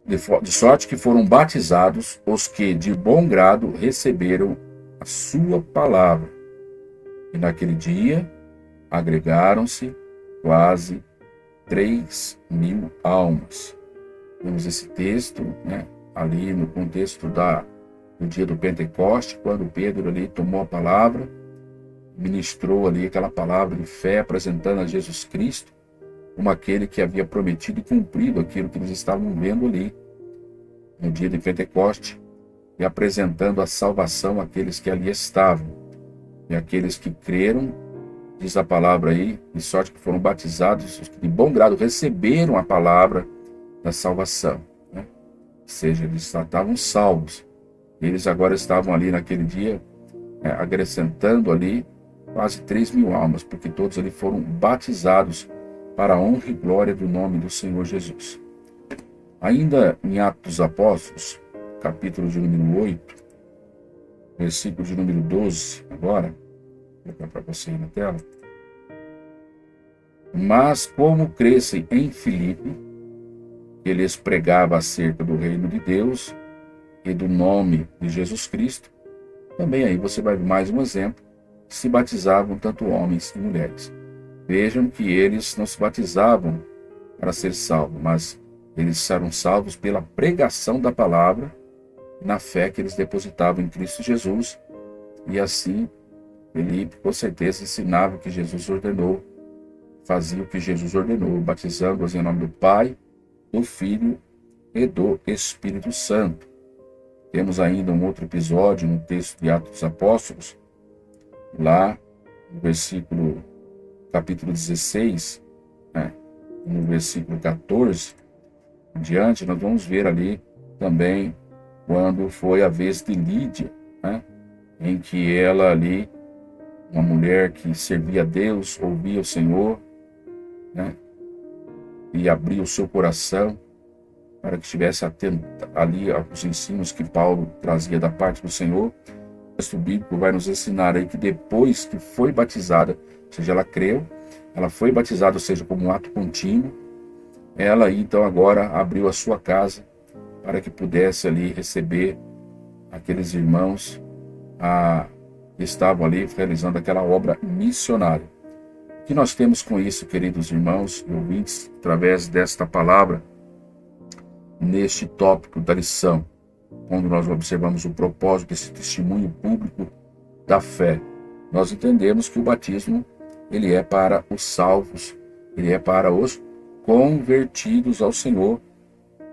de sorte que foram batizados os que de bom grado receberam a sua palavra. E naquele dia agregaram-se quase 3.000 almas. Temos esse texto, né, ali no contexto do dia do Pentecoste, quando Pedro ali tomou a palavra, ministrou ali aquela palavra de fé, apresentando a Jesus Cristo como aquele que havia prometido e cumprido aquilo que eles estavam vendo ali no dia de Pentecoste, e apresentando a salvação àqueles que ali estavam. E aqueles que creram, diz a palavra aí, de sorte que foram batizados, os que de bom grado receberam a palavra da salvação, né? Ou seja, eles estavam salvos. Eles agora estavam ali naquele dia, acrescentando ali quase 3.000 almas, porque todos ali foram batizados para a honra e glória do nome do Senhor Jesus. Ainda em Atos dos Apóstolos, capítulo de número 8, versículo de número 12, agora, vou colocar para você aí na tela. Mas como crescem em Filipe, que lhes pregava acerca do reino de Deus e do nome de Jesus Cristo, também aí você vai ver mais um exemplo, se batizavam tanto homens e mulheres. Vejam que eles não se batizavam para ser salvos, mas eles eram salvos pela pregação da palavra, na fé que eles depositavam em Cristo Jesus. E assim, Filipe com certeza ensinava o que Jesus ordenou, fazia o que Jesus ordenou, batizando-os em nome do Pai, do Filho e do Espírito Santo. Temos ainda um outro episódio no texto de Atos dos Apóstolos, lá no capítulo 16, né, no versículo 14 em diante, nós vamos ver ali também quando foi a vez de Lídia, né, em que ela ali, uma mulher que servia a Deus, ouvia o Senhor, né, e abria o seu coração para que estivesse atento ali aos ensinos que Paulo trazia da parte do Senhor. O texto bíblico vai nos ensinar aí que depois que foi batizada, ou seja, ela creu, ela foi batizada, ou seja, como um ato contínuo, ela então agora abriu a sua casa para que pudesse ali receber aqueles irmãos que estavam ali realizando aquela obra missionária. O que nós temos com isso, queridos irmãos e ouvintes, através desta palavra, neste tópico da lição, quando nós observamos o propósito desse testemunho público da fé, nós entendemos que o batismo ele é para os salvos, ele é para os convertidos ao Senhor,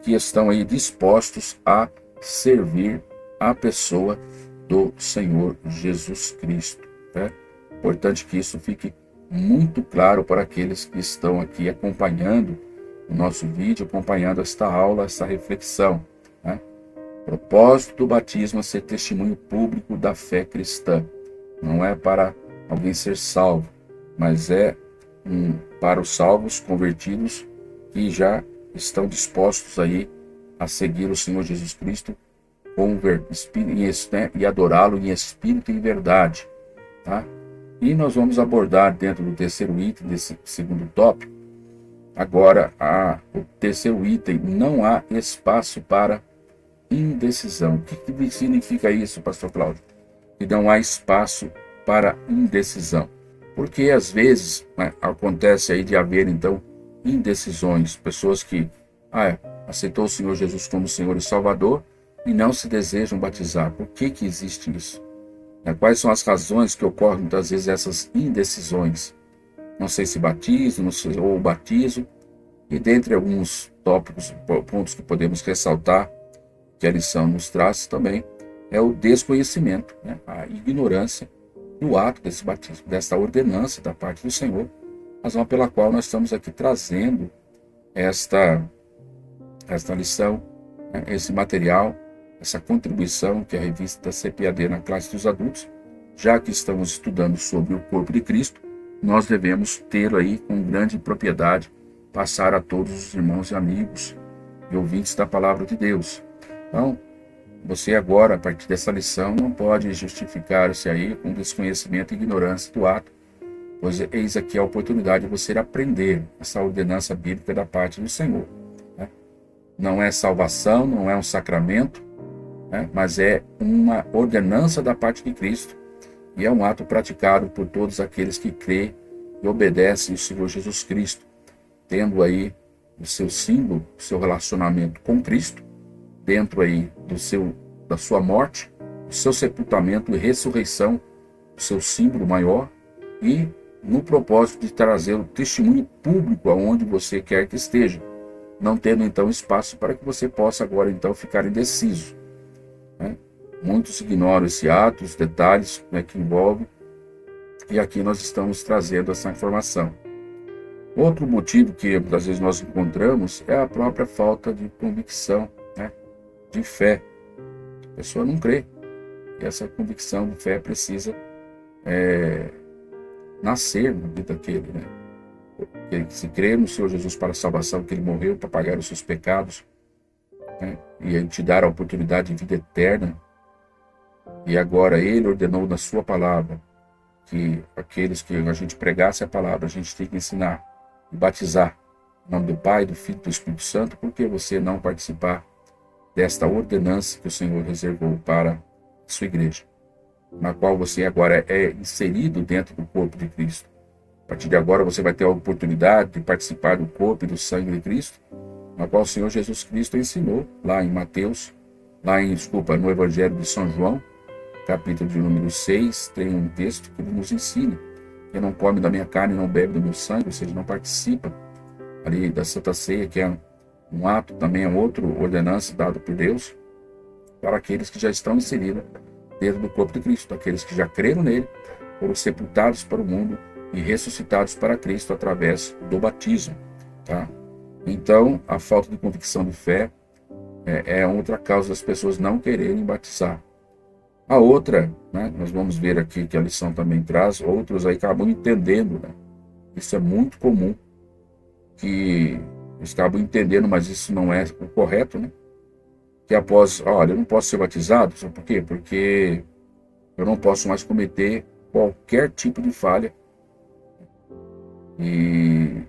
que estão aí dispostos a servir a pessoa do Senhor Jesus Cristo. É importante que isso fique muito claro para aqueles que estão aqui acompanhando o nosso vídeo, acompanhando esta aula, essa reflexão. Né? O propósito do batismo é ser testemunho público da fé cristã. Não é para alguém ser salvo, mas é para os salvos convertidos que já estão dispostos aí a seguir o Senhor Jesus Cristo e adorá-lo em espírito e em verdade. Tá? E nós vamos abordar dentro do terceiro item desse segundo tópico. Agora, o terceiro item, não há espaço para indecisão. O que significa isso, pastor Cláudio? Que não há espaço para indecisão. Porque às vezes acontece aí de haver então indecisões, pessoas que aceitou o Senhor Jesus como Senhor e Salvador e não se desejam batizar. Por que existe isso? Quais são as razões que ocorrem muitas vezes essas indecisões? Não sei se batizo, não sei, ou batizo. E dentre alguns tópicos, pontos que podemos ressaltar, que a lição nos traz também, é o desconhecimento, a ignorância do ato desse batismo, dessa ordenança da parte do Senhor, razão pela qual nós estamos aqui trazendo esta lição, esse material, essa contribuição que é a revista da CPAD na classe dos adultos. Já que estamos estudando sobre o corpo de Cristo, nós devemos tê-lo aí com grande propriedade, passar a todos os irmãos e amigos e ouvintes da palavra de Deus. Então, você agora, a partir dessa lição, não pode justificar-se aí com desconhecimento e ignorância do ato, pois eis aqui a oportunidade de você aprender essa ordenança bíblica da parte do Senhor. Não é salvação, não é um sacramento, mas é uma ordenança da parte de Cristo e é um ato praticado por todos aqueles que creem e obedecem o Senhor Jesus Cristo, tendo aí o seu símbolo, o seu relacionamento com Cristo, dentro aí da sua morte, o seu sepultamento e ressurreição, o seu símbolo maior, e no propósito de trazer o testemunho público aonde você quer que esteja, não tendo então espaço para que você possa agora então ficar indeciso. Muitos ignoram esse ato, os detalhes que envolve, e aqui nós estamos trazendo essa informação. Outro motivo que muitas vezes nós encontramos é a própria falta de convicção, de fé. A pessoa não crê. E essa convicção de fé precisa nascer na vida daquele. Que se crê no Senhor Jesus para a salvação, que Ele morreu para pagar os seus pecados, e a te dar a oportunidade de vida eterna. E agora Ele ordenou na sua palavra que aqueles que a gente pregasse a palavra, a gente tem que ensinar e batizar em nome do Pai, do Filho e do Espírito Santo. Por que você não participar desta ordenança que o Senhor reservou para a sua igreja, na qual você agora é inserido dentro do corpo de Cristo? A partir de agora você vai ter a oportunidade de participar do corpo e do sangue de Cristo, na qual o Senhor Jesus Cristo ensinou lá em no Evangelho de São João, capítulo de número 6, tem um texto que ele nos ensina: quem não come da minha carne e não bebe do meu sangue, ou seja, não participa ali da Santa Ceia, que é um ato, também é outra ordenança dada por Deus para aqueles que já estão inseridos dentro do corpo de Cristo, aqueles que já creram nele, foram sepultados para o mundo e ressuscitados para Cristo através do batismo. Então, a falta de convicção de fé é outra causa das pessoas não quererem batizar. A outra, nós vamos ver aqui que a lição também traz, outros aí acabam entendendo, isso é muito comum, que eles acabam entendendo, mas isso não é o correto, que após, olha, eu não posso ser batizado, sabe por quê? Porque eu não posso mais cometer qualquer tipo de falha, e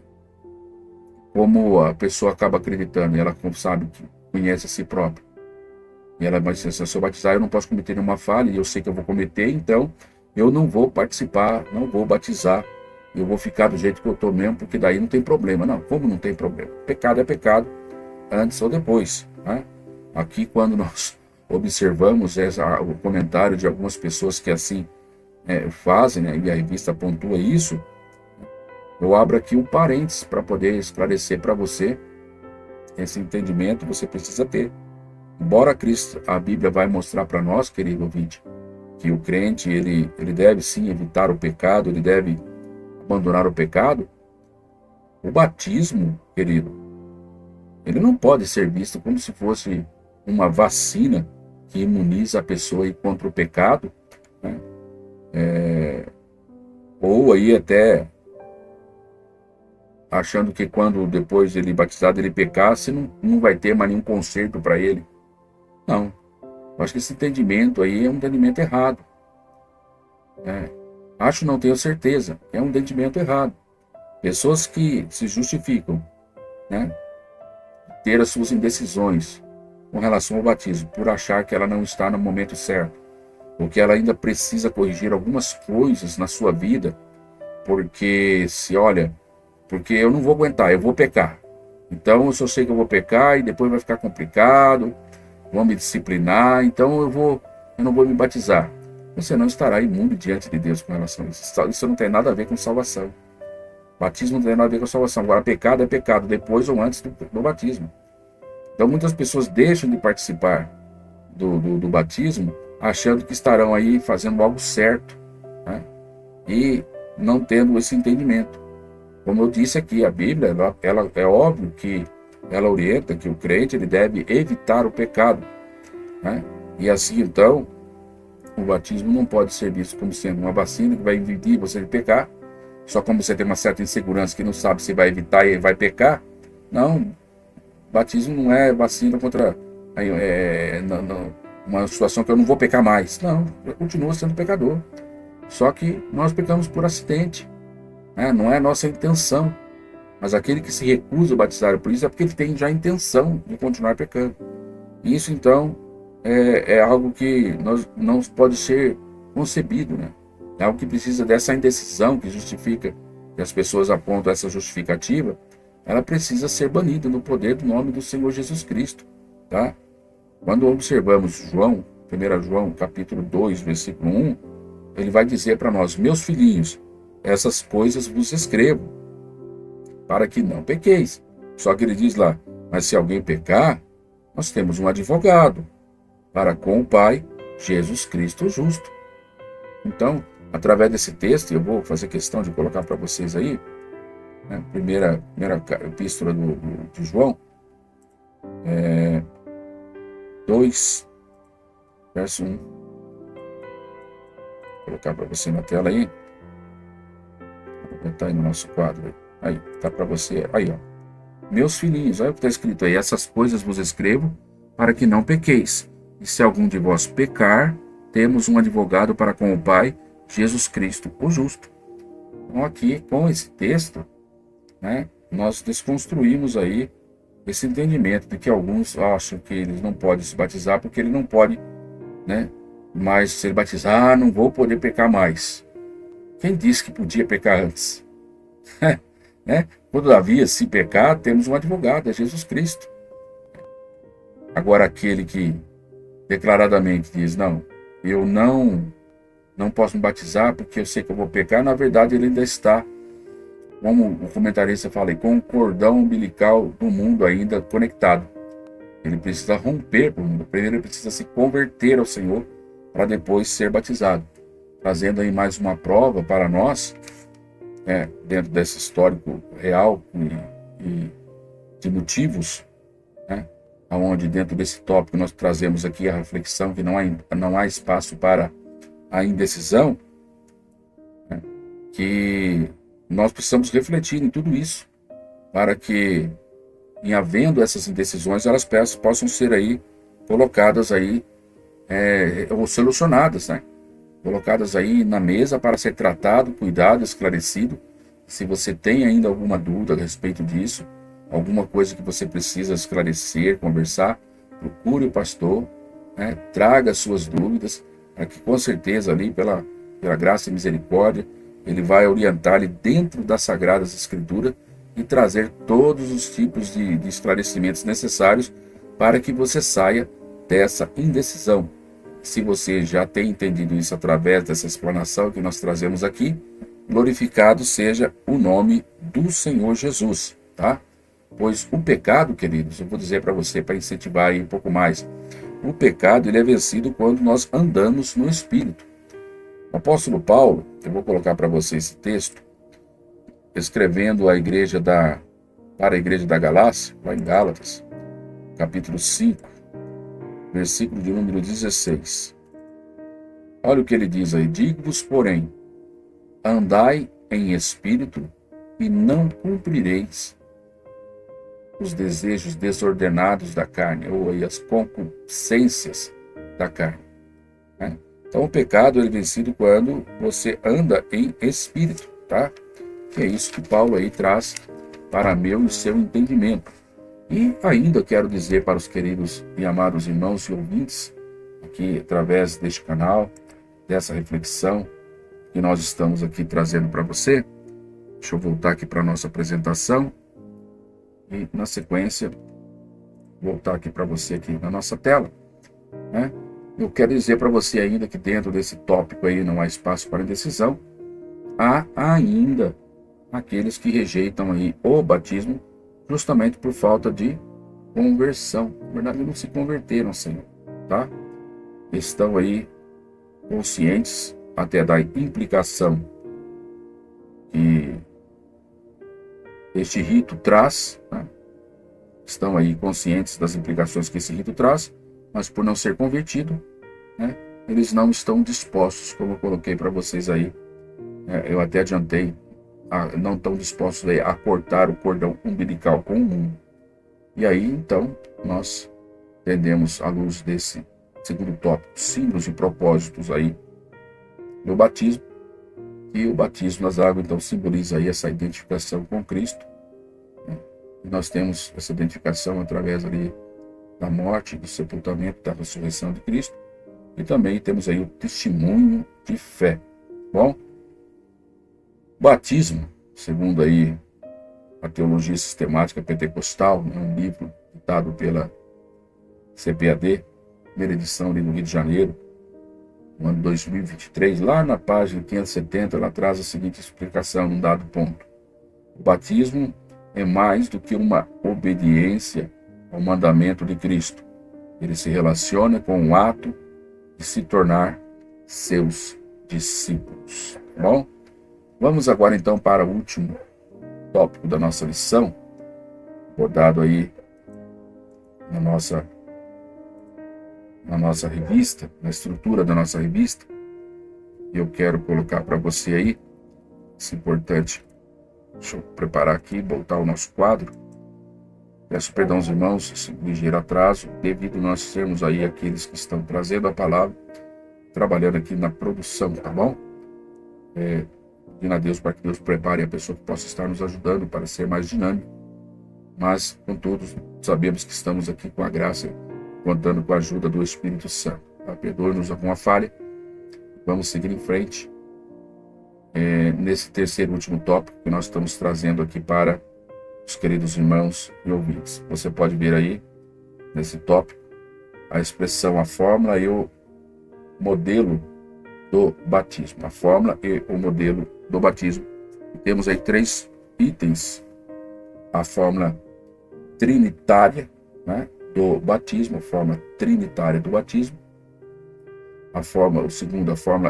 como a pessoa acaba acreditando, e ela sabe que conhece a si própria. E ela vai dizer, se eu sou batizar, eu não posso cometer nenhuma falha, e eu sei que eu vou cometer, então eu não vou participar, não vou batizar, eu vou ficar do jeito que eu estou mesmo, porque daí não tem problema. Não, como não tem problema? Pecado é pecado, antes ou depois. Né? Aqui, quando nós observamos o comentário de algumas pessoas que assim fazem, né, e a revista pontua isso, eu abro aqui um parênteses para poder esclarecer para você esse entendimento você precisa ter. Embora Cristo, a Bíblia vai mostrar para nós, querido ouvinte, que o crente ele deve sim evitar o pecado, ele deve abandonar o pecado, o batismo, querido, ele não pode ser visto como se fosse uma vacina que imuniza a pessoa contra o pecado, né? Ou aí até achando que quando depois ele batizado ele pecasse, não vai ter mais nenhum conserto para ele. Não. Eu acho que esse entendimento aí é um entendimento errado. Acho, não tenho certeza. É um entendimento errado. Pessoas que se justificam, né, ter as suas indecisões com relação ao batismo, por achar que ela não está no momento certo, ou que ela ainda precisa corrigir algumas coisas na sua vida, porque porque eu não vou aguentar, eu vou pecar. Então eu só sei que eu vou pecar e depois vai ficar complicado, vão me disciplinar, então eu não vou me batizar. Você não estará imune diante de Deus com relação a isso. Isso não tem nada a ver com salvação. Batismo não tem nada a ver com salvação. Agora, pecado é pecado, depois ou antes do batismo. Então, muitas pessoas deixam de participar do batismo, achando que estarão aí fazendo algo certo, né? E não tendo esse entendimento. Como eu disse aqui, a Bíblia, ela é óbvio que ela orienta que o crente ele deve evitar o pecado, né? E assim, então, o batismo não pode ser visto como sendo uma vacina que vai impedir você de pecar. Só como você tem uma certa insegurança que não sabe se vai evitar e vai pecar. Não, batismo não é vacina contra uma situação que eu não vou pecar mais. Não, eu continuo sendo pecador. Só que nós pecamos por acidente, né? Não é a nossa intenção. Mas aquele que se recusa a batizar por isso é porque ele tem já a intenção de continuar pecando. Isso, então, é algo que não pode ser concebido, né? É algo que precisa dessa indecisão que justifica, que as pessoas apontam essa justificativa, ela precisa ser banida no poder do nome do Senhor Jesus Cristo, tá? Quando observamos João, 1 João, capítulo 2, versículo 1, ele vai dizer para nós: meus filhinhos, essas coisas vos escrevo, para que não pequeis. Só que ele diz lá, mas se alguém pecar, nós temos um advogado para com o Pai, Jesus Cristo justo. Então, através desse texto, eu vou fazer questão de colocar para vocês aí, né, primeira epístola de João, 2, verso 1. Vou colocar para você na tela aí. Vou botar aí no nosso quadro. Aí, tá para você. Aí, ó. Meus filhinhos, olha o que está escrito aí. Essas coisas vos escrevo para que não pequeis. E se algum de vós pecar, temos um advogado para com o Pai, Jesus Cristo, o justo. Então aqui, com esse texto, né, nós desconstruímos aí esse entendimento de que alguns acham que eles não podem se batizar porque ele não pode, né, mas se ele batizar, não vou poder pecar mais. Quem disse que podia pecar antes? Né? Todavia, se pecar, temos um advogado, é Jesus Cristo. Agora, aquele que declaradamente diz, não, eu não posso me batizar porque eu sei que eu vou pecar, na verdade ele ainda está, como o comentarista fala, com o cordão umbilical do mundo ainda conectado. Ele precisa romper com o mundo. Primeiro ele precisa se converter ao Senhor para depois ser batizado. Trazendo aí mais uma prova para nós, dentro desse histórico real e de motivos, né, onde dentro desse tópico nós trazemos aqui a reflexão que não há espaço para a indecisão, né, que nós precisamos refletir em tudo isso, para que, em havendo essas indecisões, elas possam ser aí colocadas aí, ou solucionadas, né? Colocadas aí na mesa para ser tratado, cuidado, esclarecido. Se você tem ainda alguma dúvida a respeito disso, alguma coisa que você precisa esclarecer, conversar, procure o pastor, né? Traga suas dúvidas, para que com certeza ali, pela graça e misericórdia, ele vai orientar ali dentro das Sagradas Escrituras e trazer todos os tipos de esclarecimentos necessários para que você saia dessa indecisão. Se você já tem entendido isso através dessa explanação que nós trazemos aqui, glorificado seja o nome do Senhor Jesus, tá? Pois o pecado, queridos, eu vou dizer para você, para incentivar aí um pouco mais, o pecado ele é vencido quando nós andamos no Espírito. O apóstolo Paulo, eu vou colocar para você esse texto, escrevendo para a igreja da Galácia, lá em Gálatas, capítulo 5, versículo de número 16. Olha o que ele diz aí: digo-vos, porém, andai em espírito e não cumprireis os desejos desordenados da carne, ou aí as concupiscências da carne. Né? Então o pecado é vencido quando você anda em espírito, tá? Que é isso que Paulo aí traz para meu e seu entendimento. E ainda quero dizer para os queridos e amados irmãos e ouvintes, aqui através deste canal, dessa reflexão que nós estamos aqui trazendo para você. Deixa eu voltar aqui para a nossa apresentação e, na sequência, voltar aqui para você aqui na nossa tela, né? Eu quero dizer para você ainda que dentro desse tópico aí não há espaço para indecisão. Há ainda aqueles que rejeitam aí o batismo justamente por falta de conversão. Na verdade, não se converteram, Senhor, tá? Estão aí conscientes até da implicação que este rito traz, né? Estão aí conscientes das implicações que esse rito traz, mas por não ser convertido, né, eles não estão dispostos, como eu coloquei para vocês aí, eu até adiantei, não estão dispostos aí a cortar o cordão umbilical com o mundo. E aí, então, nós entendemos, à luz desse segundo tópico, símbolos e propósitos aí do batismo, e o batismo nas águas, então, simboliza aí essa identificação com Cristo, né? E nós temos essa identificação através ali da morte, do sepultamento, da ressurreição de Cristo, e também temos aí o testemunho de fé. Bom, batismo, segundo aí a Teologia Sistemática Pentecostal, é um livro ditado pela CPAD, primeira edição ali no Rio de Janeiro, no ano 2023, lá na página 570, ela traz a seguinte explicação num dado ponto: o batismo é mais do que uma obediência ao mandamento de Cristo. Ele se relaciona com o ato de se tornar seus discípulos. Tá bom? Vamos agora então para o último tópico da nossa lição, abordado aí na nossa revista, na estrutura da nossa revista. E eu quero colocar para você aí, isso é importante. Deixa eu preparar aqui, voltar o nosso quadro. Peço perdão aos irmãos, esse ligeiro atraso, devido nós sermos aí aqueles que estão trazendo a palavra, trabalhando aqui na produção, tá bom? Pedindo a Deus para que Deus prepare a pessoa que possa estar nos ajudando para ser mais dinâmico. Mas, contudo, sabemos que estamos aqui com a graça, contando com a ajuda do Espírito Santo. Tá? Perdoe-nos alguma falha. Vamos seguir em frente. Nesse terceiro e último tópico que nós estamos trazendo aqui para os queridos irmãos e ouvintes. Você pode ver aí, nesse tópico, a expressão, a fórmula e o modelo do batismo. A fórmula e o modelo do batismo. E temos aí 3 itens. A fórmula trinitária, né, do batismo, a fórmula trinitária do batismo. A fórmula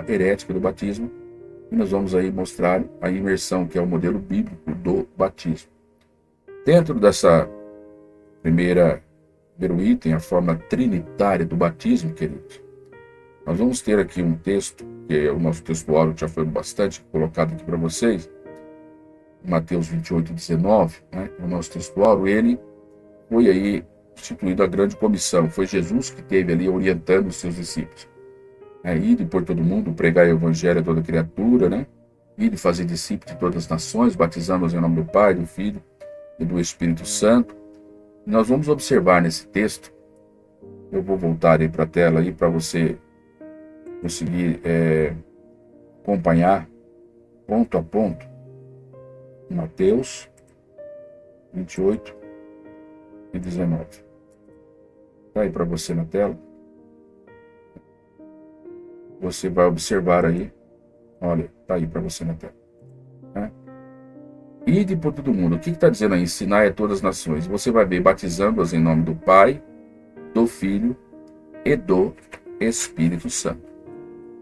herética do batismo. E nós vamos aí mostrar a imersão, que é o modelo bíblico do batismo. Dentro dessa primeiro item, a fórmula trinitária do batismo, queridos, nós vamos ter aqui um texto, que é o nosso textuário, já foi bastante colocado aqui para vocês, Mateus 28:19, né? O nosso textuário, ele foi aí instituído a grande comissão, foi Jesus que esteve ali orientando os seus discípulos. Ide por todo mundo, pregar o evangelho a toda criatura, né? Ide fazer discípulos de todas as nações, batizando-os em nome do Pai, do Filho e do Espírito Santo. Nós vamos observar nesse texto, eu vou voltar aí para a tela aí para você conseguir acompanhar ponto a ponto. Mateus 28 e 19. Está aí para você na tela. Você vai observar aí. Olha, está aí para você na tela. Ide por todo mundo. O que está dizendo aí? Ensinai a todas as nações. Você vai ver batizando-as em nome do Pai, do Filho e do Espírito Santo.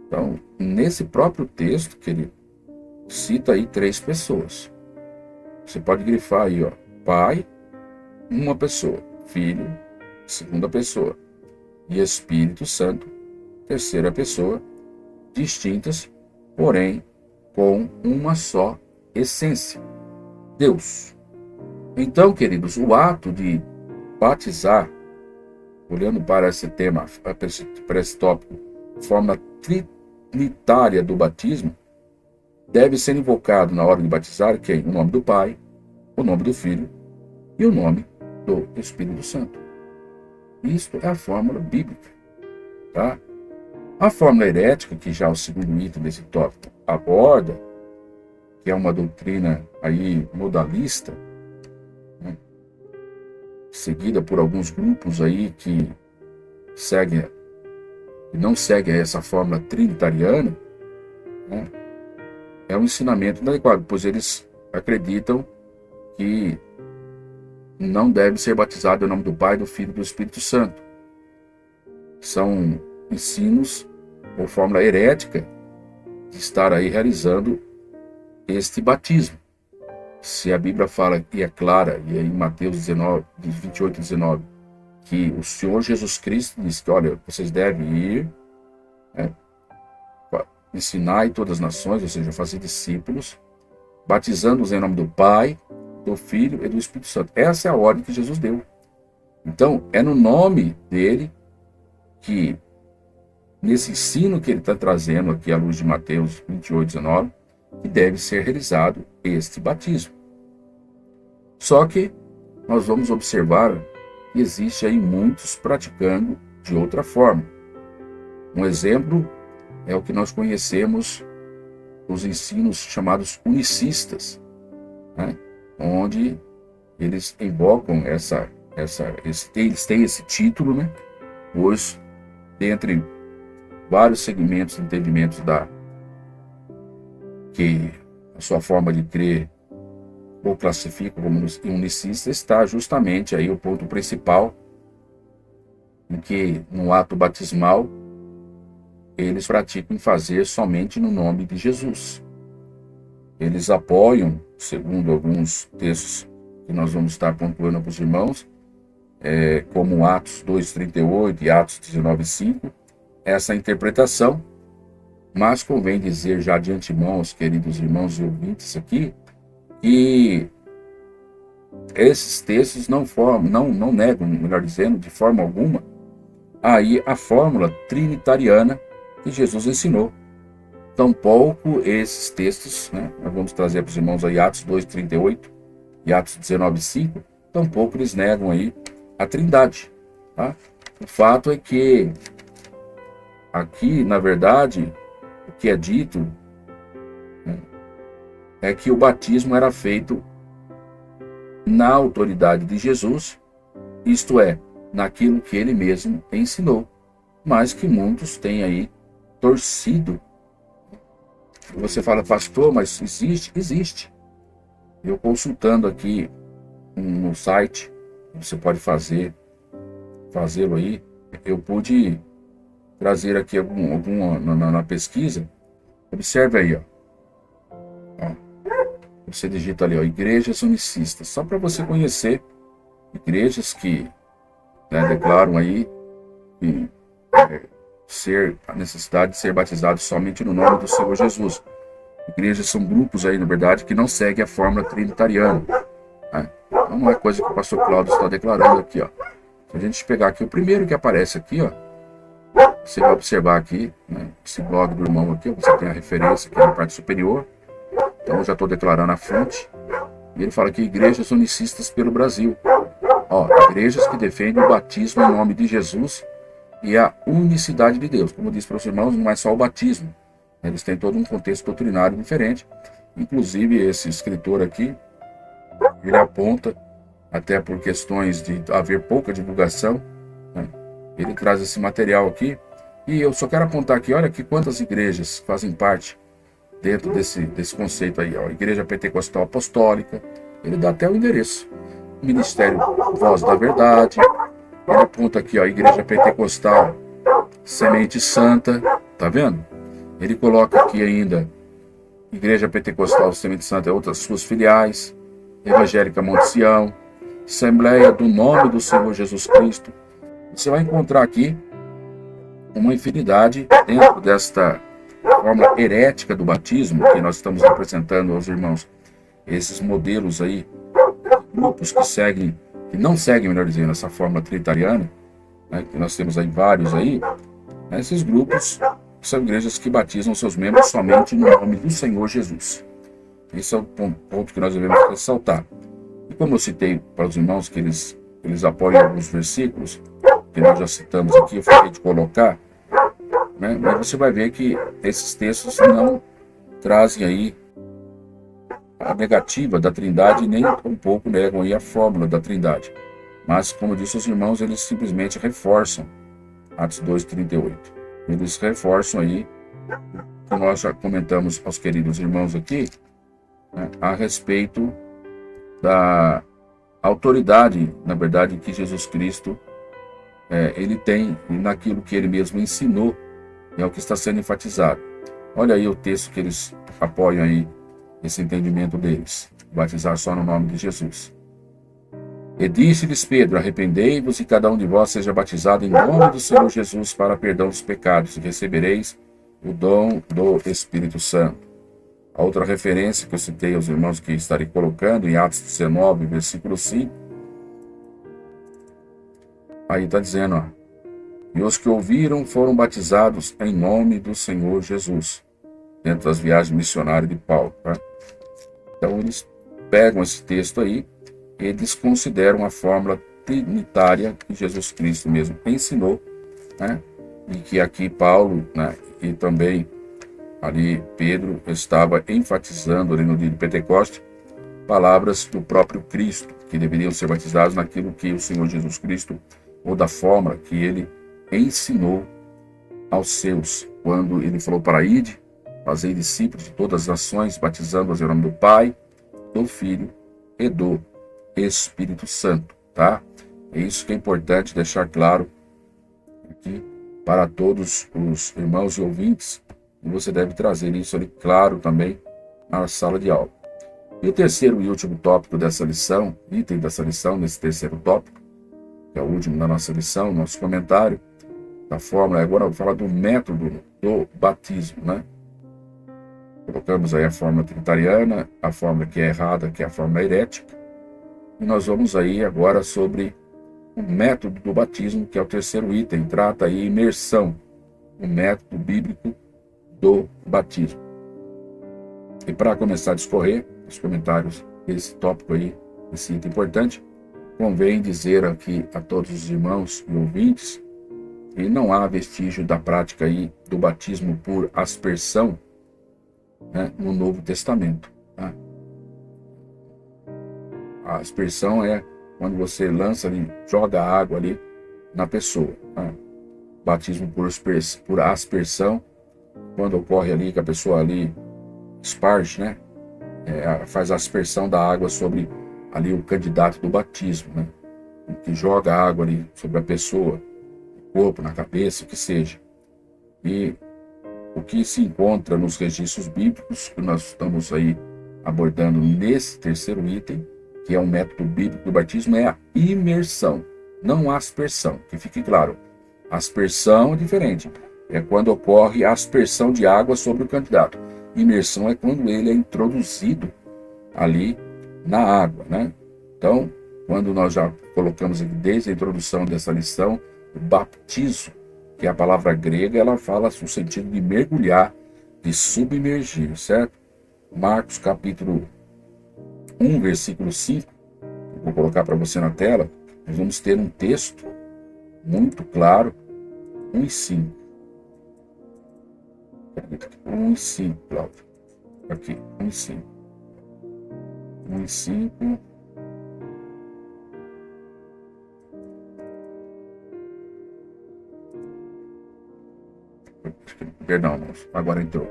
Então, nesse próprio texto, querido, cita aí 3 pessoas. Você pode grifar aí, ó, Pai, uma pessoa, Filho, segunda pessoa, e Espírito Santo, terceira pessoa, distintas, porém com uma só essência, Deus. Então, queridos, o ato de batizar, olhando para esse tema, para esse tópico, forma trinitária do batismo, deve ser invocado na hora de batizar quem? O nome do Pai, o nome do Filho e o nome do Espírito Santo. Isto é a fórmula bíblica, tá? A fórmula herética, que já é o segundo item desse tópico aborda, que é uma doutrina aí modalista, né, seguida por alguns grupos aí que não seguem essa fórmula trinitariana, né, é um ensinamento inadequado, pois eles acreditam que não deve ser batizado em nome do Pai, do Filho e do Espírito Santo. São ensinos ou fórmula herética de estar aí realizando este batismo. Se a Bíblia fala, e é clara, e é em Mateus 19, 28 e 19, que o Senhor Jesus Cristo diz que, olha, vocês devem ir, ensinar em todas as nações, ou seja, fazer discípulos, batizando-os em nome do Pai, do Filho e do Espírito Santo. Essa é a ordem que Jesus deu. Então, é no nome dele que, nesse ensino que ele está trazendo aqui à luz de Mateus 28, 19, que deve ser realizado este batismo. Só que nós vamos observar que existe aí muitos praticando de outra forma. Um exemplo é o que nós conhecemos, os ensinos chamados unicistas, né? Onde eles invocam eles têm esse título, né? Pois, dentre vários segmentos de entendimentos que a sua forma de crer ou classifica como unicista, está justamente aí o ponto principal, em que no ato batismal eles praticam fazer somente no nome de Jesus. Eles apoiam, segundo alguns textos que nós vamos estar pontuando para os irmãos, como Atos 2,38 e Atos 19,5, essa interpretação, mas convém dizer já de antemão aos queridos irmãos e ouvintes aqui, que esses textos não negam, melhor dizendo, de forma alguma, aí a fórmula trinitariana que Jesus ensinou. Tampouco esses textos, né, nós vamos trazer para os irmãos aí Atos 2,38 e Atos 19,5, tampouco eles negam aí a trindade, tá? O fato é que aqui, na verdade, o que é dito, né, é que o batismo era feito na autoridade de Jesus, isto é, naquilo que ele mesmo ensinou, mas que muitos têm aí torcido. Você fala, pastor, mas existe? Existe. Eu consultando aqui no site, você pode fazê-lo aí, eu pude trazer aqui alguma na pesquisa. Observe aí, ó. Você digita ali, ó, igrejas unicistas, só para você conhecer igrejas que, né, declaram aí a necessidade de ser batizado somente no nome do Senhor Jesus. Igrejas são grupos aí, na verdade, que não seguem a fórmula trinitariana, né? Então não é coisa que o pastor Cláudio está declarando aqui, ó. Se a gente pegar aqui o primeiro que aparece aqui, ó, você vai observar aqui, né, esse blog do irmão aqui, ó, você tem a referência aqui na parte superior. Então eu já estou declarando a fonte, E ele fala que igrejas unicistas pelo Brasil. Ó, igrejas que defendem o batismo em nome de Jesus e a unicidade de Deus. Como eu disse para os irmãos, não é só o batismo. Eles têm todo um contexto doutrinário diferente. Inclusive, esse escritor aqui, ele aponta, até por questões de haver pouca divulgação, né? Ele traz esse material aqui. E eu só quero apontar aqui, olha aqui quantas igrejas fazem parte dentro desse conceito aí. Ó, Igreja Pentecostal Apostólica, ele dá até o endereço. Ministério Voz da Verdade, ele aponta aqui, ó, Igreja Pentecostal Semente Santa, tá vendo? Ele coloca aqui ainda Igreja Pentecostal Semente Santa e outras suas filiais, Evangélica Monte Sião, Assembleia do Nome do Senhor Jesus Cristo. Você vai encontrar aqui uma infinidade dentro desta forma herética do batismo que nós estamos apresentando aos irmãos. Esses modelos aí, grupos que não seguem, melhor dizendo, essa forma trinitariana, né, que nós temos aí vários aí, né, esses grupos são igrejas que batizam seus membros somente no nome do Senhor Jesus. Esse é o ponto que nós devemos ressaltar. E como eu citei para os irmãos que eles apoiam alguns versículos, que nós já citamos aqui, eu falei de colocar, né, mas você vai ver que esses textos não trazem aí a negativa da Trindade, nem um pouco negam aí a fórmula da Trindade. Mas, como eu disse aos irmãos, eles simplesmente reforçam Atos 2:38. Eles reforçam aí, que nós já comentamos aos queridos irmãos aqui, né, a respeito da autoridade, na verdade, que Jesus Cristo ele tem naquilo que ele mesmo ensinou, é o que está sendo enfatizado. Olha aí o texto que eles apoiam aí, esse entendimento deles, batizar só no nome de Jesus. E disse-lhes Pedro, arrependei-vos e cada um de vós seja batizado em nome do Senhor Jesus para perdão dos pecados, e recebereis o dom do Espírito Santo. A outra referência que eu citei aos irmãos que estarei colocando em Atos 19, versículo 5, aí está dizendo, ó, e os que ouviram foram batizados em nome do Senhor Jesus, dentro das viagens missionárias de Paulo. Tá? Então eles pegam esse texto aí e desconsideram a fórmula trinitária que Jesus Cristo mesmo ensinou, né? E que aqui Paulo, né, e também ali Pedro estava enfatizando ali no dia de Pentecostes, palavras do próprio Cristo, que deveriam ser batizados naquilo que o Senhor Jesus Cristo, ou da forma que ele ensinou aos seus, quando ele falou para ide, fazei discípulos de todas as nações, batizando-os em nome do Pai, do Filho e do Espírito Santo, tá? É isso que é importante deixar claro aqui para todos os irmãos e ouvintes, e você deve trazer isso ali claro também na sala de aula. E o terceiro e último tópico dessa lição, item dessa lição, nesse terceiro tópico, que é o último da nossa lição, nosso comentário, da fórmula, agora eu vou falar do método do batismo, né? Colocamos aí a fórmula trinitariana, a fórmula que é errada, que é a fórmula herética, e nós vamos aí agora sobre o método do batismo, que é o terceiro item, trata aí imersão, o método bíblico do batismo. E para começar a discorrer os comentários desse tópico aí, esse item importante, convém dizer aqui a todos os irmãos e ouvintes que não há vestígio da prática aí do batismo por aspersão, né, no Novo Testamento. Tá? A aspersão é quando você lança ali, joga água ali na pessoa. Tá? Batismo por aspersão, quando ocorre ali que a pessoa ali esparge, né, faz a aspersão da água sobre ali o candidato do batismo, né, que joga água ali sobre a pessoa, no corpo, na cabeça, o que seja. E o que se encontra nos registros bíblicos, que nós estamos aí abordando nesse terceiro item, que é um método bíblico do batismo, é a imersão, não a aspersão, que fique claro. Aspersão é diferente, é quando ocorre a aspersão de água sobre o candidato. Imersão é quando ele é introduzido ali na água, né? Então, quando nós já colocamos aqui desde a introdução dessa lição, o baptizo, que é a palavra grega, ela fala no sentido de mergulhar, de submergir, certo? Marcos capítulo 1, versículo 5, vou colocar para você na tela, nós vamos ter um texto muito claro, 1 e 5. 1 e 5, Cláudio. Aqui, 1 e 5. 1 e 5. Perdão, agora entrou.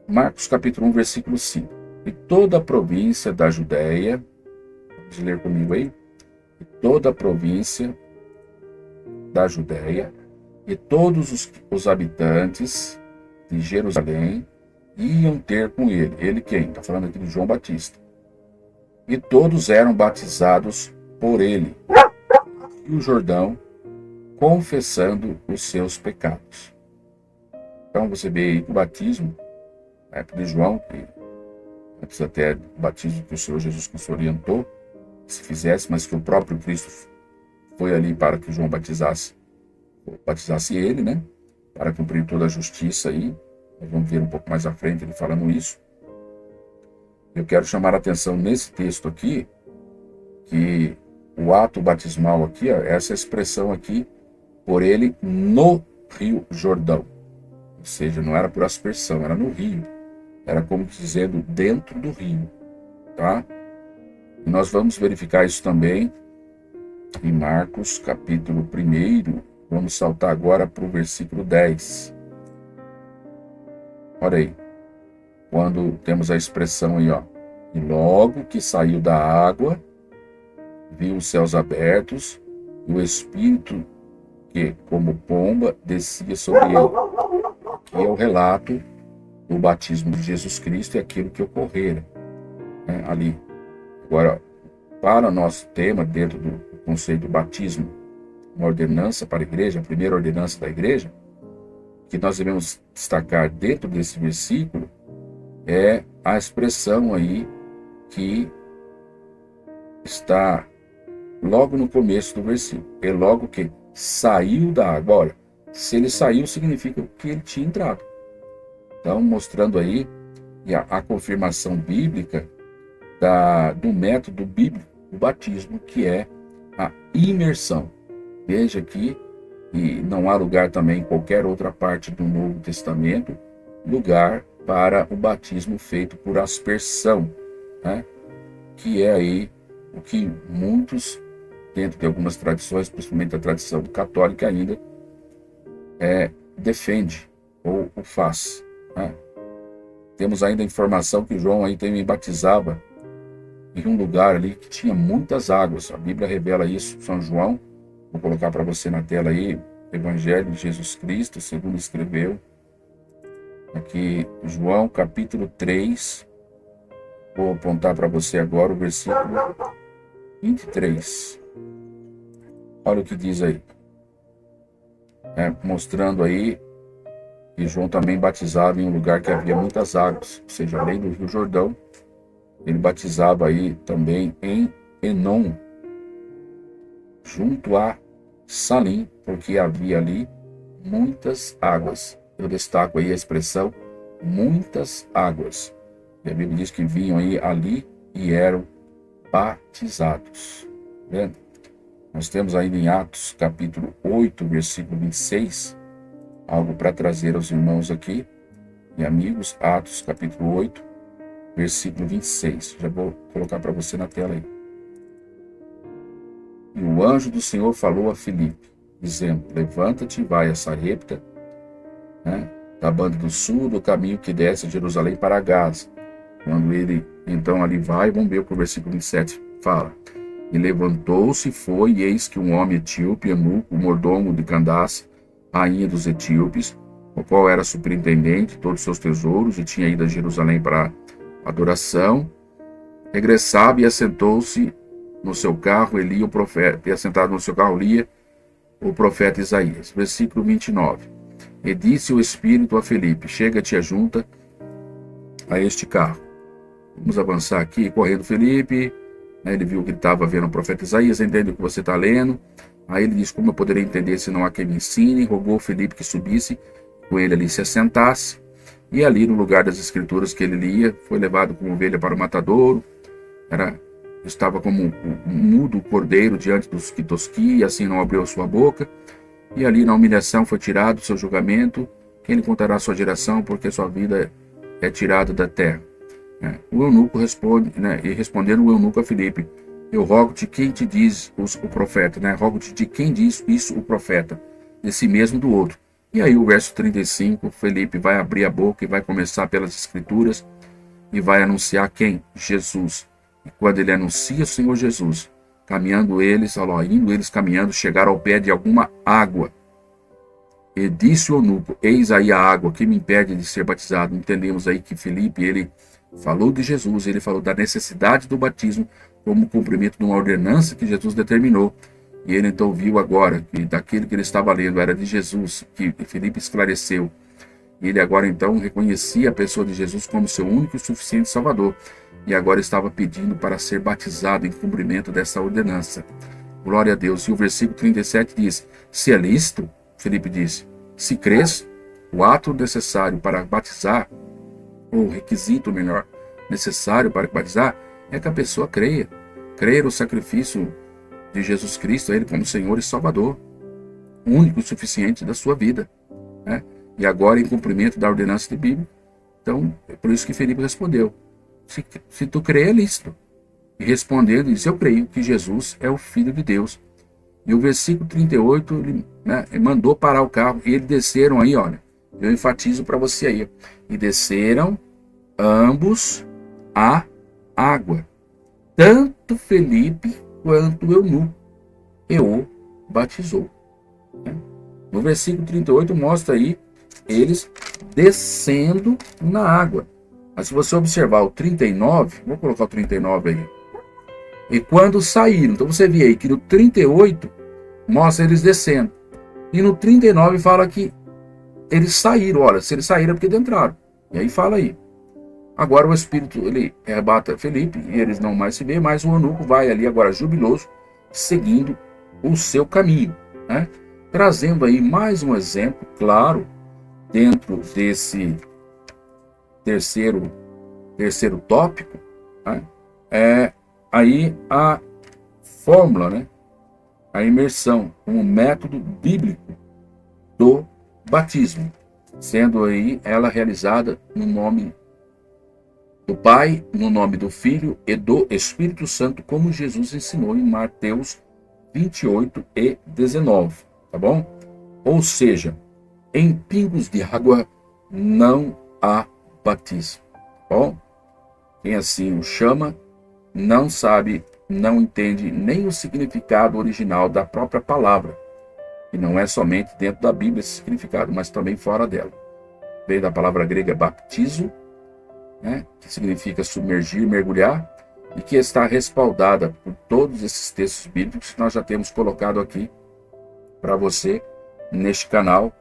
Marcos capítulo 1, versículo 5. E toda a província da Judéia, vamos ler comigo aí? E toda a província da Judéia e todos os habitantes de Jerusalém iam ter com ele. Ele quem? Está falando aqui de João Batista. E todos eram batizados por ele. E o Jordão, confessando os seus pecados. Então você vê aí que o batismo, na época de João, que antes até do batismo que o Senhor Jesus Cristo orientou, que se fizesse, mas que o próprio Cristo foi ali para que João batizasse ele, né? Para cumprir toda a justiça aí. Nós vamos ver um pouco mais à frente ele falando isso. Eu quero chamar a atenção nesse texto aqui, que o ato batismal aqui, ó, essa expressão aqui, por ele no Rio Jordão. Ou seja, não era por aspersão, era no rio. Era como dizendo dentro do rio. Tá? E nós vamos verificar isso também em Marcos capítulo 1. Vamos saltar agora para o versículo 10. Olha aí. Quando temos a expressão aí, ó. E logo que saiu da água, viu os céus abertos, e o Espírito que, como pomba, descia sobre ele. Aqui é o relato do batismo de Jesus Cristo e aquilo que ocorrera, né, ali. Agora, para o nosso tema, dentro do conceito do batismo, uma ordenança para a igreja, a primeira ordenança da igreja, que nós devemos destacar dentro desse versículo, é a expressão aí que está logo no começo do versículo. É logo que saiu da água. Olha, se ele saiu, significa que ele tinha entrado. Então, mostrando aí a confirmação bíblica do método bíblico do batismo, que é a imersão. Veja aqui, e não há lugar também em qualquer outra parte do Novo Testamento, lugar para o batismo feito por aspersão, né? Que é aí o que muitos, dentro de algumas tradições, principalmente a tradição católica ainda, defende ou o faz, né? Temos ainda a informação que João aí também batizava em um lugar ali que tinha muitas águas. A Bíblia revela isso, São João. Vou colocar para você na tela aí, Evangelho de Jesus Cristo, segundo escreveu. Aqui, João capítulo 3. Vou apontar para você agora o versículo 23. Olha o que diz aí. Mostrando aí que João também batizava em um lugar que havia muitas águas, ou seja, além do Rio Jordão, ele batizava aí também em Enom, junto a Salim, porque havia ali muitas águas. Eu destaco aí a expressão muitas águas. E a Bíblia diz que vinham aí ali e eram batizados. Vendo? Nós temos ainda em Atos capítulo 8, versículo 26, algo para trazer aos irmãos aqui e amigos. Atos capítulo 8, versículo 26. Já vou colocar para você na tela aí. E o anjo do Senhor falou a Filipe, dizendo: levanta-te e vai a Sarepta, né, da banda do sul, do caminho que desce de Jerusalém para Gaza. Quando ele então ali vai, vamos ver o que o versículo 27 fala. E levantou-se e foi, e eis que um homem etíope, Eunuco, mordomo de Candace, rainha dos etíopes, o qual era superintendente de todos os seus tesouros, e tinha ido a Jerusalém para adoração, regressava e assentou-se no seu carro, Eli, o profeta, e assentado no seu carro, lia o profeta Isaías. Versículo 29. E disse o Espírito a Filipe: chega-te a junta a este carro. Vamos avançar aqui, correndo Filipe, né, ele viu que ele estava vendo o profeta Isaías, entende o que você está lendo. Aí ele diz: como eu poderia entender se não há quem me ensine? Rogou Filipe que subisse com ele ali, se assentasse. E ali no lugar das escrituras que ele lia, foi levado como ovelha para o matadouro, estava como um mudo cordeiro diante dos que tosquia, e assim não abriu sua boca. E ali na humilhação foi tirado o seu julgamento. Quem lhe contará a sua geração, porque sua vida é tirada da terra? O eunuco responde, e respondendo o eunuco a Filipe: eu rogo-te quem te diz o profeta, rogo-te de quem diz isso o profeta, de si mesmo do outro. E aí o verso 35, Filipe vai abrir a boca e vai começar pelas escrituras e vai anunciar quem? Jesus. E quando ele anuncia o Senhor Jesus, indo eles caminhando, chegaram ao pé de alguma água. E disse o eunuco: eis aí a água, que me impede de ser batizado. Entendemos aí que Filipe, ele falou de Jesus, ele falou da necessidade do batismo como cumprimento de uma ordenança que Jesus determinou. E ele então viu agora que daquilo que ele estava lendo era de Jesus, que Filipe esclareceu. E ele agora então reconhecia a pessoa de Jesus como seu único e suficiente Salvador. E agora estava pedindo para ser batizado em cumprimento dessa ordenança. Glória a Deus. E o versículo 37 diz: se é lícito, Filipe disse, se crês, o ato necessário para batizar, ou o requisito melhor, necessário para batizar, é que a pessoa creia. Crer o sacrifício de Jesus Cristo, ele como Senhor e Salvador, único e suficiente da sua vida. E agora em cumprimento da ordenança de Bíblia. Então, é por isso que Filipe respondeu: se tu crê, é lícito. E respondendo, disse: eu creio que Jesus é o Filho de Deus. E o versículo 38, ele mandou parar o carro e eles desceram aí, olha, eu enfatizo para você aí, e desceram ambos à água, tanto Filipe quanto o eunuco, e o batizou. No versículo 38 mostra aí eles descendo na água. Mas se você observar o 39, vou colocar o 39 aí. E quando saíram, então você vê aí que no 38 mostra eles descendo. E no 39 fala que eles saíram. Olha, se eles saíram é porque eles entraram. E aí fala aí. Agora o Espírito, ele arrebata Filipe e eles não mais se vê, mas o eunuco vai ali agora jubiloso, seguindo o seu caminho. Trazendo aí mais um exemplo, claro, dentro desse terceiro tópico, é aí a fórmula, a imersão, um método bíblico do batismo, sendo aí ela realizada no nome do Pai, no nome do Filho e do Espírito Santo, como Jesus ensinou em Mateus 28 e 19, tá bom? Ou seja, em pingos de água não há batismo, tá bom? Quem assim o chama não sabe, não entende nem o significado original da própria palavra, e não é somente dentro da Bíblia esse significado, mas também fora dela. Veio da palavra grega baptizo, que significa submergir, mergulhar, e que está respaldada por todos esses textos bíblicos que nós já temos colocado aqui para você neste canal,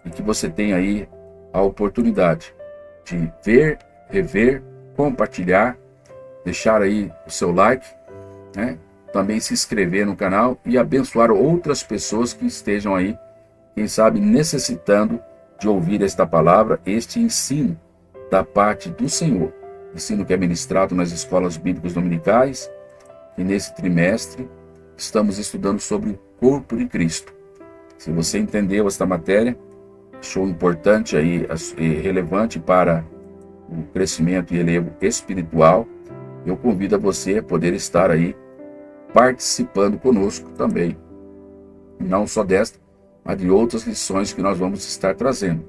e que você tem aí a oportunidade de ver, rever, compartilhar, deixar aí o seu like, também se inscrever no canal e abençoar outras pessoas que estejam aí, quem sabe, necessitando de ouvir esta palavra, este ensino da parte do Senhor. Ensino que é ministrado nas escolas bíblicas dominicais, e nesse trimestre estamos estudando sobre o corpo de Cristo. Se você entendeu esta matéria, achou importante aí e relevante para o crescimento e relevo espiritual, eu convido a você a poder estar aí participando conosco também, não só desta, mas de outras lições que nós vamos estar trazendo.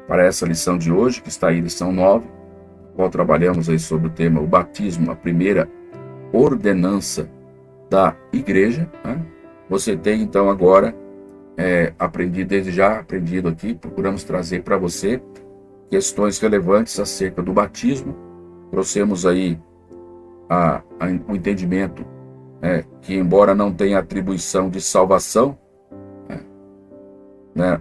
Para essa lição de hoje, que está aí, lição 9, qual trabalhamos aí sobre o tema o batismo, a primeira ordenança da igreja, Você tem então agora aprendido aqui, procuramos trazer para você questões relevantes acerca do batismo. Trouxemos aí o entendimento que, embora não tenha atribuição de salvação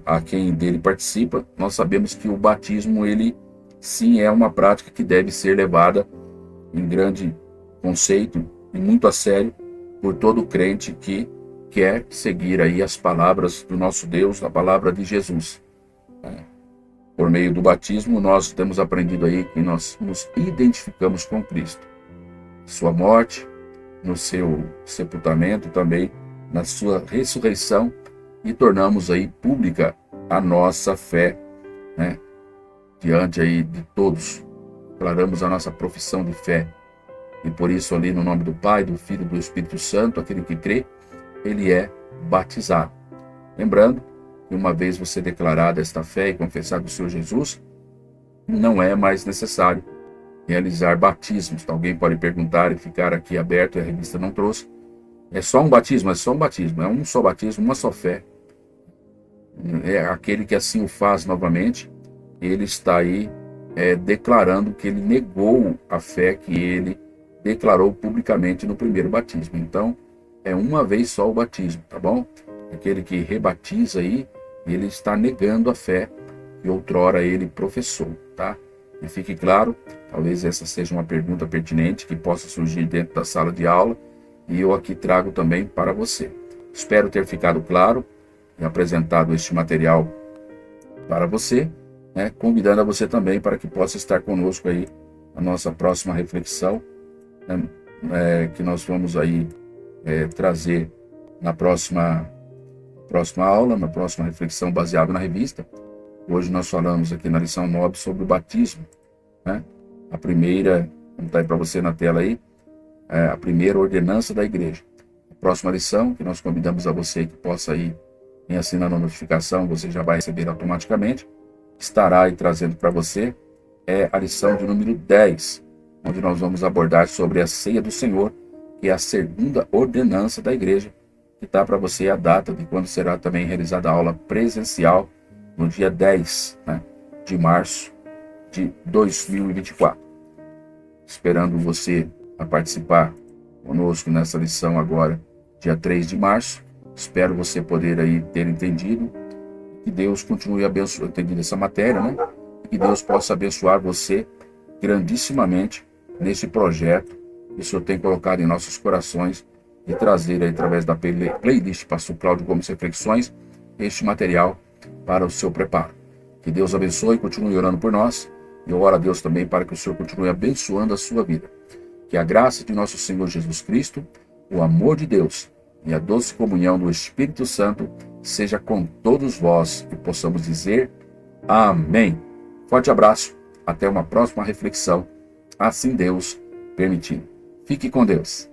a quem dele participa, nós sabemos que o batismo, ele sim é uma prática que deve ser levada em grande conceito e muito a sério por todo crente que quer seguir aí as palavras do nosso Deus, a palavra de Jesus. por meio do batismo, nós temos aprendido aí que nós nos identificamos com Cristo. Sua morte, no seu sepultamento também, na sua ressurreição, e tornamos aí pública a nossa fé, né? Diante aí de todos. Declaramos a nossa profissão de fé. E por isso ali no nome do Pai, do Filho e do Espírito Santo, aquele que crê, ele é batizado. Lembrando que uma vez você declarada esta fé e confessado o Senhor Jesus, não é mais necessário realizar batismos. Alguém pode perguntar e ficar aqui aberto, e a revista não trouxe. É só um batismo? É só um batismo. É um só batismo, uma só fé. É aquele que assim o faz novamente, ele está aí declarando que ele negou a fé que ele declarou publicamente no primeiro batismo. Então, é uma vez só o batismo, tá bom? Aquele que rebatiza aí, ele está negando a fé que outrora ele professou, tá? E fique claro, talvez essa seja uma pergunta pertinente que possa surgir dentro da sala de aula, e eu aqui trago também para você. Espero ter ficado claro e apresentado este material para você, né? Convidando a você também para que possa estar conosco aí na nossa próxima reflexão, né? Que nós vamos aí trazer na próxima aula, na próxima reflexão baseada na revista. Hoje nós falamos aqui na lição 9 sobre o batismo, né? A primeira, como está aí para você na tela aí, a primeira ordenança da igreja. A próxima lição, que nós convidamos a você que possa ir em assinando a notificação, você já vai receber automaticamente, estará aí trazendo para você, é a lição de número 10, onde nós vamos abordar sobre a ceia do Senhor, que é a segunda ordenança da igreja, que está para você a data de quando será também realizada a aula presencial, no dia 10, né, de março de 2024. Esperando você a participar conosco nessa lição agora, dia 3 de março. Espero você poder aí ter entendido. Que Deus continue abençoando, entendido essa matéria, né? Que Deus possa abençoar você grandissimamente nesse projeto que o Senhor tem colocado em nossos corações e trazer aí, através da playlist Pastor Cláudio Gomes Reflexões, este material para o seu preparo. Que Deus abençoe e continue orando por nós. E eu oro a Deus também para que o Senhor continue abençoando a sua vida. Que a graça de nosso Senhor Jesus Cristo, o amor de Deus e a doce comunhão do Espírito Santo seja com todos vós e possamos dizer amém. Forte abraço, até uma próxima reflexão, assim Deus permitindo. Fique com Deus.